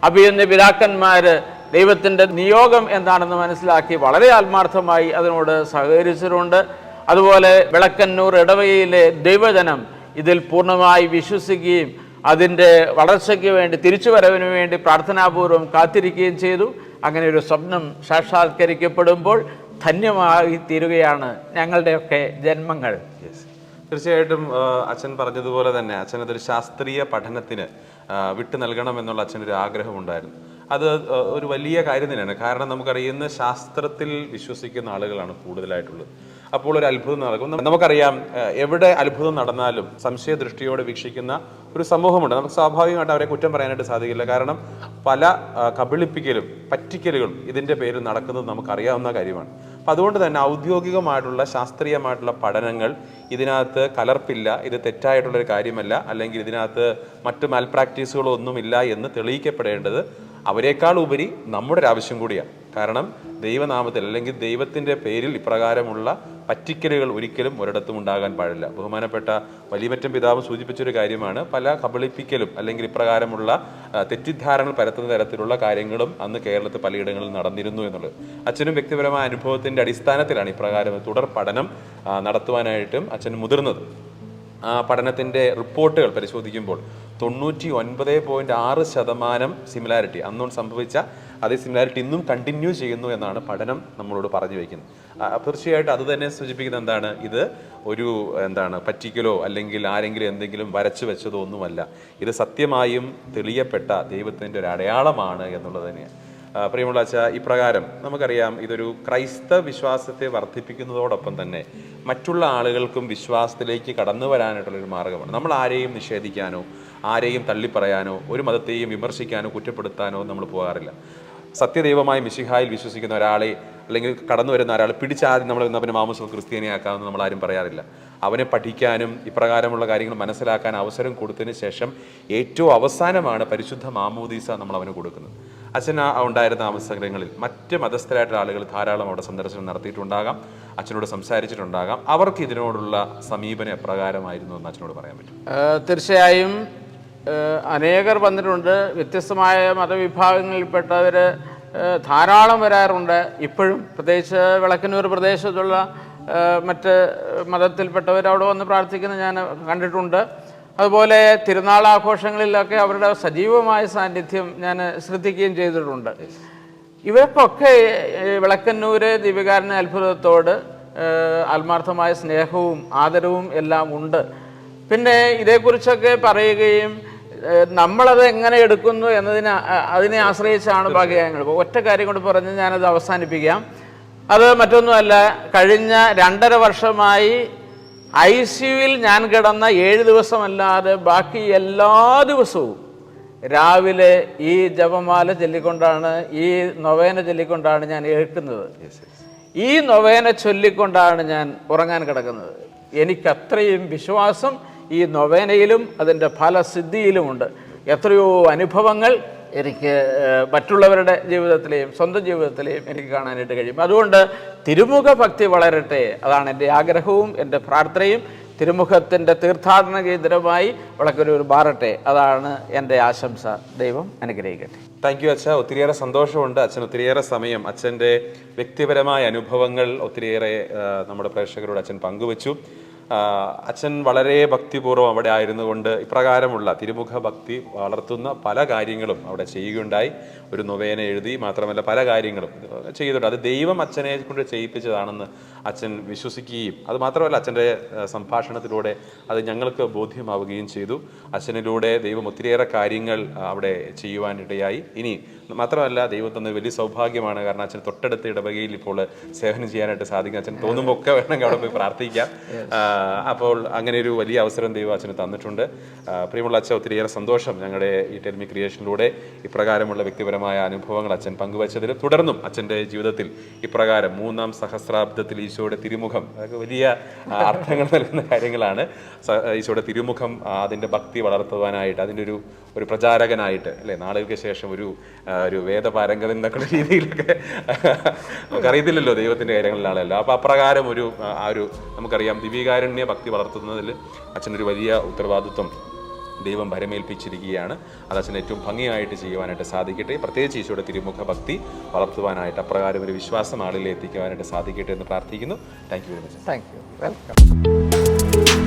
അഭിയന്യ പിതാക്കന്മാർ ദൈവത്തിൻ്റെ നിയോഗം എന്താണെന്ന് മനസ്സിലാക്കി വളരെ ആത്മാർത്ഥമായി അതിനോട് സഹകരിച്ചിട്ടുണ്ട്. അതുപോലെ വിളക്കന്നൂർ ഇടവകയിലെ ദൈവജനം ഇതിൽ പൂർണ്ണമായി വിശ്വസിക്കുകയും അതിൻ്റെ വളർച്ചയ്ക്ക് വേണ്ടി തിരിച്ചുവരവിന് വേണ്ടി പ്രാർത്ഥനാപൂർവ്വം കാത്തിരിക്കുകയും ചെയ്തു. അങ്ങനെ ഒരു സ്വപ്നം സാക്ഷാത്കരിക്കപ്പെടുമ്പോൾ ധന്യമായി തീരുകയാണ് ഞങ്ങളുടെയൊക്കെ ജന്മങ്ങൾ. തീർച്ചയായിട്ടും അച്ഛൻ പറഞ്ഞതുപോലെ തന്നെ അച്ഛൻ അതൊരു ശാസ്ത്രീയ പഠനത്തിന് വിട്ടു നൽകണമെന്നുള്ള അച്ഛനൊരു ആഗ്രഹമുണ്ടായിരുന്നു. അത് ഒരു വലിയ കാര്യം തന്നെയാണ്. കാരണം നമുക്കറിയുന്ന ശാസ്ത്രത്തിൽ വിശ്വസിക്കുന്ന ആളുകളാണ് കൂടുതലായിട്ടുള്ളത്. അപ്പോൾ ഒരു അത്ഭുതം നടക്കും. നമുക്കറിയാം, എവിടെ അത്ഭുതം നടന്നാലും സംശയദൃഷ്ടിയോടെ വീക്ഷിക്കുന്ന ഒരു സമൂഹമുണ്ട്. നമുക്ക് സ്വാഭാവികമായിട്ട് അവരെ കുറ്റം പറയാനായിട്ട് സാധിക്കില്ല. കാരണം പല കബളിപ്പിക്കലും പറ്റിക്കലുകളും ഇതിൻ്റെ പേരിൽ നടക്കുന്നത് നമുക്കറിയാവുന്ന കാര്യമാണ്. അപ്പം അതുകൊണ്ട് തന്നെ ഔദ്യോഗികമായിട്ടുള്ള ശാസ്ത്രീയമായിട്ടുള്ള പഠനങ്ങൾ ഇതിനകത്ത് കലർപ്പില്ല, ഇത് തെറ്റായിട്ടുള്ളൊരു കാര്യമല്ല, അല്ലെങ്കിൽ ഇതിനകത്ത് മറ്റ് മാൽപ്രാക്ടീസുകളോ ഒന്നുമില്ല എന്ന് തെളിയിക്കപ്പെടേണ്ടത് അവരെക്കാൾ ഉപരി നമ്മുടെ ഒരു ആവശ്യം കൂടിയാണ്. കാരണം ദൈവനാമത്തിൽ അല്ലെങ്കിൽ ദൈവത്തിൻ്റെ പേരിൽ ഇപ്രകാരമുള്ള പറ്റിക്കലുകൾ ഒരിക്കലും ഒരിടത്തും ഉണ്ടാകാൻ പാടില്ല. ബഹുമാനപ്പെട്ട വലിയമറ്റം പിതാവ് സൂചിപ്പിച്ചൊരു കാര്യമാണ്, പല കബളിപ്പിക്കലും അല്ലെങ്കിൽ ഇപ്രകാരമുള്ള തെറ്റിദ്ധാരണകൾ പരത്തുന്ന തരത്തിലുള്ള കാര്യങ്ങളും അന്ന് കേരളത്തിൽ പലയിടങ്ങളിൽ നടന്നിരുന്നു എന്നുള്ളത്. അച്ഛനും വ്യക്തിപരമായ അനുഭവത്തിൻ്റെ അടിസ്ഥാനത്തിലാണ് ഇപ്രകാരം തുടർ പഠനം നടത്തുവാനായിട്ടും അച്ഛൻ മുതിർന്നത്. ആ പഠനത്തിൻ്റെ റിപ്പോർട്ടുകൾ പരിശോധിക്കുമ്പോൾ 99.6% സിമിലാരിറ്റി, അന്നും സംഭവിച്ച അതേ സിമിലാരിറ്റി ഇന്നും കണ്ടിന്യൂ ചെയ്യുന്നു എന്നാണ് പഠനം നമ്മളോട് പറഞ്ഞു വയ്ക്കുന്നത്. തീർച്ചയായിട്ടും അത് തന്നെ സൂചിപ്പിക്കുന്നത് എന്താണ്, ഇത് ഒരു പറ്റിക്കലോ അല്ലെങ്കിൽ ആരെങ്കിലും എന്തെങ്കിലും വരച്ചു വെച്ചതോ ഒന്നുമല്ല. ഇത് സത്യമായും തെളിയപ്പെട്ട ദൈവത്തിൻ്റെ ഒരു അടയാളമാണ് എന്നുള്ളത് തന്നെയാണ്. പ്രിയമുള്ള അച്ഛാ, ഇപ്രകാരം നമുക്കറിയാം, ഇതൊരു ക്രൈസ്തവ വിശ്വാസത്തെ വർദ്ധിപ്പിക്കുന്നതോടൊപ്പം തന്നെ മറ്റുള്ള ആളുകൾക്കും വിശ്വാസത്തിലേക്ക് കടന്നു വരാനായിട്ടുള്ളൊരു മാർഗമാണ്. നമ്മൾ ആരെയും നിഷേധിക്കാനോ ആരെയും തള്ളിപ്പറയാനോ ഒരു മതത്തെയും വിമർശിക്കാനോ കുറ്റപ്പെടുത്താനോ നമ്മൾ പോകാറില്ല. സത്യദൈവമായ മിശിഹായിൽ വിശ്വസിക്കുന്ന ഒരാളെ അല്ലെങ്കിൽ കടന്നു വരുന്ന ഒരാളെ പിടിച്ചാദ്യം നമ്മൾ അവനെ മാമൂസം ക്രിസ്ത്യാനിയാക്കാമെന്ന് നമ്മൾ ആരും പറയാറില്ല. അവനെ പഠിക്കാനും ഇപ്രകാരമുള്ള കാര്യങ്ങൾ മനസ്സിലാക്കാൻ അവസരം കൊടുത്തതിന് ശേഷം ഏറ്റവും അവസാനമാണ് പരിശുദ്ധ മാമോദീസ നമ്മൾ അവന് കൊടുക്കുന്നത്. അച്ഛൻ ഉണ്ടായിരുന്ന അവസരങ്ങളിൽ മറ്റ് മതസ്ഥരായിട്ടുള്ള ആളുകൾ ധാരാളം അവിടെ സന്ദർശനം നടത്തിയിട്ടുണ്ടാകാം, അച്ഛനോട് സംസാരിച്ചിട്ടുണ്ടാകാം. അവർക്ക് ഇതിനോടുള്ള സമീപനം എപ്രകാരമായിരുന്നു എന്ന് അച്ഛനോട് പറയാൻ പറ്റും? തീർച്ചയായും അനേകർ വന്നിട്ടുണ്ട്. വ്യത്യസ്തമായ മതവിഭാഗങ്ങളിൽപ്പെട്ടവർ ധാരാളം വരാറുണ്ട്. ഇപ്പോഴും പ്രത്യേകിച്ച് വിളക്കന്നൂർ പ്രദേശത്തുള്ള മറ്റ് മതത്തിൽപ്പെട്ടവർ അവിടെ വന്ന് പ്രാർത്ഥിക്കുന്നത് ഞാൻ കണ്ടിട്ടുണ്ട്. അതുപോലെ തിരുനാൾ ആഘോഷങ്ങളിലൊക്കെ അവരുടെ സജീവമായ സാന്നിധ്യം ഞാൻ ശ്രദ്ധിക്കുകയും ചെയ്തിട്ടുണ്ട്. ഇവർക്കൊക്കെ വിളക്കന്നൂര് ദിവ്യകാരുണ്യ അത്ഭുതത്തോട് ആത്മാർത്ഥമായ സ്നേഹവും ആദരവും എല്ലാം ഉണ്ട്. പിന്നെ ഇതേക്കുറിച്ചൊക്കെ പറയുകയും നമ്മളത് എങ്ങനെ എടുക്കുന്നു അതിനെ ആശ്രയിച്ചാണ് ബാക്കി കാര്യങ്ങൾ. ഒറ്റ കാര്യം കൊണ്ട് പറഞ്ഞ് ഞാനത് അവസാനിപ്പിക്കാം. അത് മറ്റൊന്നുമല്ല, കഴിഞ്ഞ 2.5 വർഷമായി ICUവിൽ ഞാൻ കിടന്ന 7 ദിവസമല്ലാതെ ബാക്കി എല്ലാ ദിവസവും രാവിലെ ഈ ജപമാല ചൊല്ലിക്കൊണ്ടാണ്, ഈ നൊവേന ചൊല്ലിക്കൊണ്ടാണ് ഞാൻ ഏൽക്കുന്നത്. ഈ നൊവേന ചൊല്ലിക്കൊണ്ടാണ് ഞാൻ ഉറങ്ങാൻ കിടക്കുന്നത്. എനിക്കത്രയും വിശ്വാസം ഈ നൊവേനയിലും അതിൻ്റെ ഫലസിദ്ധിയിലുമുണ്ട്. എത്രയോ അനുഭവങ്ങൾ എനിക്ക് മറ്റുള്ളവരുടെ ജീവിതത്തിലെയും സ്വന്തം ജീവിതത്തിലെയും എനിക്ക് കാണാനായിട്ട് കഴിയും. അതുകൊണ്ട് തിരുമുഖ ഭക്തി വളരട്ടെ, അതാണ് എൻ്റെ ആഗ്രഹവും എൻ്റെ പ്രാർത്ഥനയും. തിരുമുഖത്തിൻ്റെ തീർത്ഥാടന കേന്ദ്രമായി വിളക്കന്നൂർ മാറട്ടെ, അതാണ് എൻ്റെ ആശംസ. ദൈവം അനുഗ്രഹിക്കട്ടെ. താങ്ക് യു അച്ഛ. ഒത്തിരിയേറെ സന്തോഷമുണ്ട്. അച്ഛൻ ഒത്തിരിയേറെ സമയം അച്ഛൻ്റെ വ്യക്തിപരമായ അനുഭവങ്ങൾ ഒത്തിരിയേറെ നമ്മുടെ പ്രേക്ഷകരോട് അച്ഛൻ പങ്കുവച്ചു. അച്ഛൻ വളരെ ഭക്തിപൂർവ്വം അവിടെ ആയിരുന്നുകൊണ്ട് ഇപ്രകാരമുള്ള തിരുമുഖ ഭക്തി വളർത്തുന്ന പല കാര്യങ്ങളും അവിടെ ചെയ്യുകയുണ്ടായി. ഒരു നൊവേന എഴുതി, മാത്രമല്ല പല കാര്യങ്ങളും ചെയ്തിട്ടുണ്ട്. അത് ദൈവം അച്ഛനെ കൊണ്ട് ചെയ്യിപ്പിച്ചതാണെന്ന് അച്ഛൻ വിശ്വസിക്കുകയും അത് മാത്രമല്ല അച്ഛൻ്റെ സംഭാഷണത്തിലൂടെ അത് ഞങ്ങൾക്ക് ബോധ്യമാവുകയും ചെയ്തു. അച്ഛനിലൂടെ ദൈവം ഒത്തിരിയേറെ കാര്യങ്ങൾ അവിടെ ചെയ്യുവാനിടയായി. ഇനി മാത്രമല്ല ദൈവം തന്ന വലിയ സൗഭാഗ്യമാണ്. കാരണം അച്ഛൻ തൊട്ടടുത്ത ഇടവകയിൽ ഇപ്പോൾ സേവനം ചെയ്യാനായിട്ട് സാധിക്കും. അച്ഛൻ തോന്നുമ്പോൾ ഒക്കെ വേണമെങ്കിൽ അവിടെ പോയി പ്രാർത്ഥിക്കാം. അപ്പോൾ അങ്ങനെ ഒരു വലിയ അവസരം ദൈവം അച്ഛന് തന്നിട്ടുണ്ട്. പ്രിയമുള്ള അച്ഛൻ, ഒത്തിരിയേറെ സന്തോഷം ഞങ്ങളുടെ ഈ ടെൽമി ക്രിയേഷനിലൂടെ ഇപ്രകാരമുള്ള വ്യക്തിപരമായ അനുഭവങ്ങൾ അച്ഛൻ പങ്കുവച്ചതിൽ. തുടർന്നും അച്ഛൻ്റെ ജീവിതത്തിൽ ഇപ്രകാരം 3-ാം സഹസ്രാബ്ദത്തിൽ ഈശോയുടെ തിരുമുഖം, അതൊക്കെ വലിയ അർത്ഥങ്ങൾ നൽകുന്ന കാര്യങ്ങളാണ്. ഈശോയുടെ തിരുമുഖം അതിൻ്റെ ഭക്തി വളർത്തുവാനായിട്ട്, അതിൻ്റെ ഒരു പ്രചാരകനായിട്ട്, അല്ലേ, നാളുകൾക്ക് ശേഷം ഒരു വേദപാരംഗതൻ എന്നൊക്കെ രീതിയിലൊക്കെ നമുക്കറിയത്തില്ലല്ലോ ദൈവത്തിൻ്റെ കാര്യങ്ങളിലാണല്ലോ. അപ്പോൾ അപ്രകാരം ഒരു നമുക്കറിയാം ദിവ്യകാരുണ്യ ഭക്തി വളർത്തുന്നതിൽ അച്ഛനൊരു വലിയ ഉത്തരവാദിത്വം ദൈവം ഭരമേൽപ്പിച്ചിരിക്കുകയാണ്. അത് അച്ഛൻ ഏറ്റവും ഭംഗിയായിട്ട് ചെയ്യുവാനായിട്ട് സാധിക്കട്ടെ. പ്രത്യേകിച്ച് ഈശോയുടെ തിരുമുഖ ഭക്തി വളർത്തുവാനായിട്ട് അപ്രകാരം ഒരു വിശ്വാസം ആളിലെ എത്തിക്കുവാനായിട്ട് സാധിക്കട്ടെ എന്ന് പ്രാർത്ഥിക്കുന്നു. Thank you very much. Thank you. Welcome.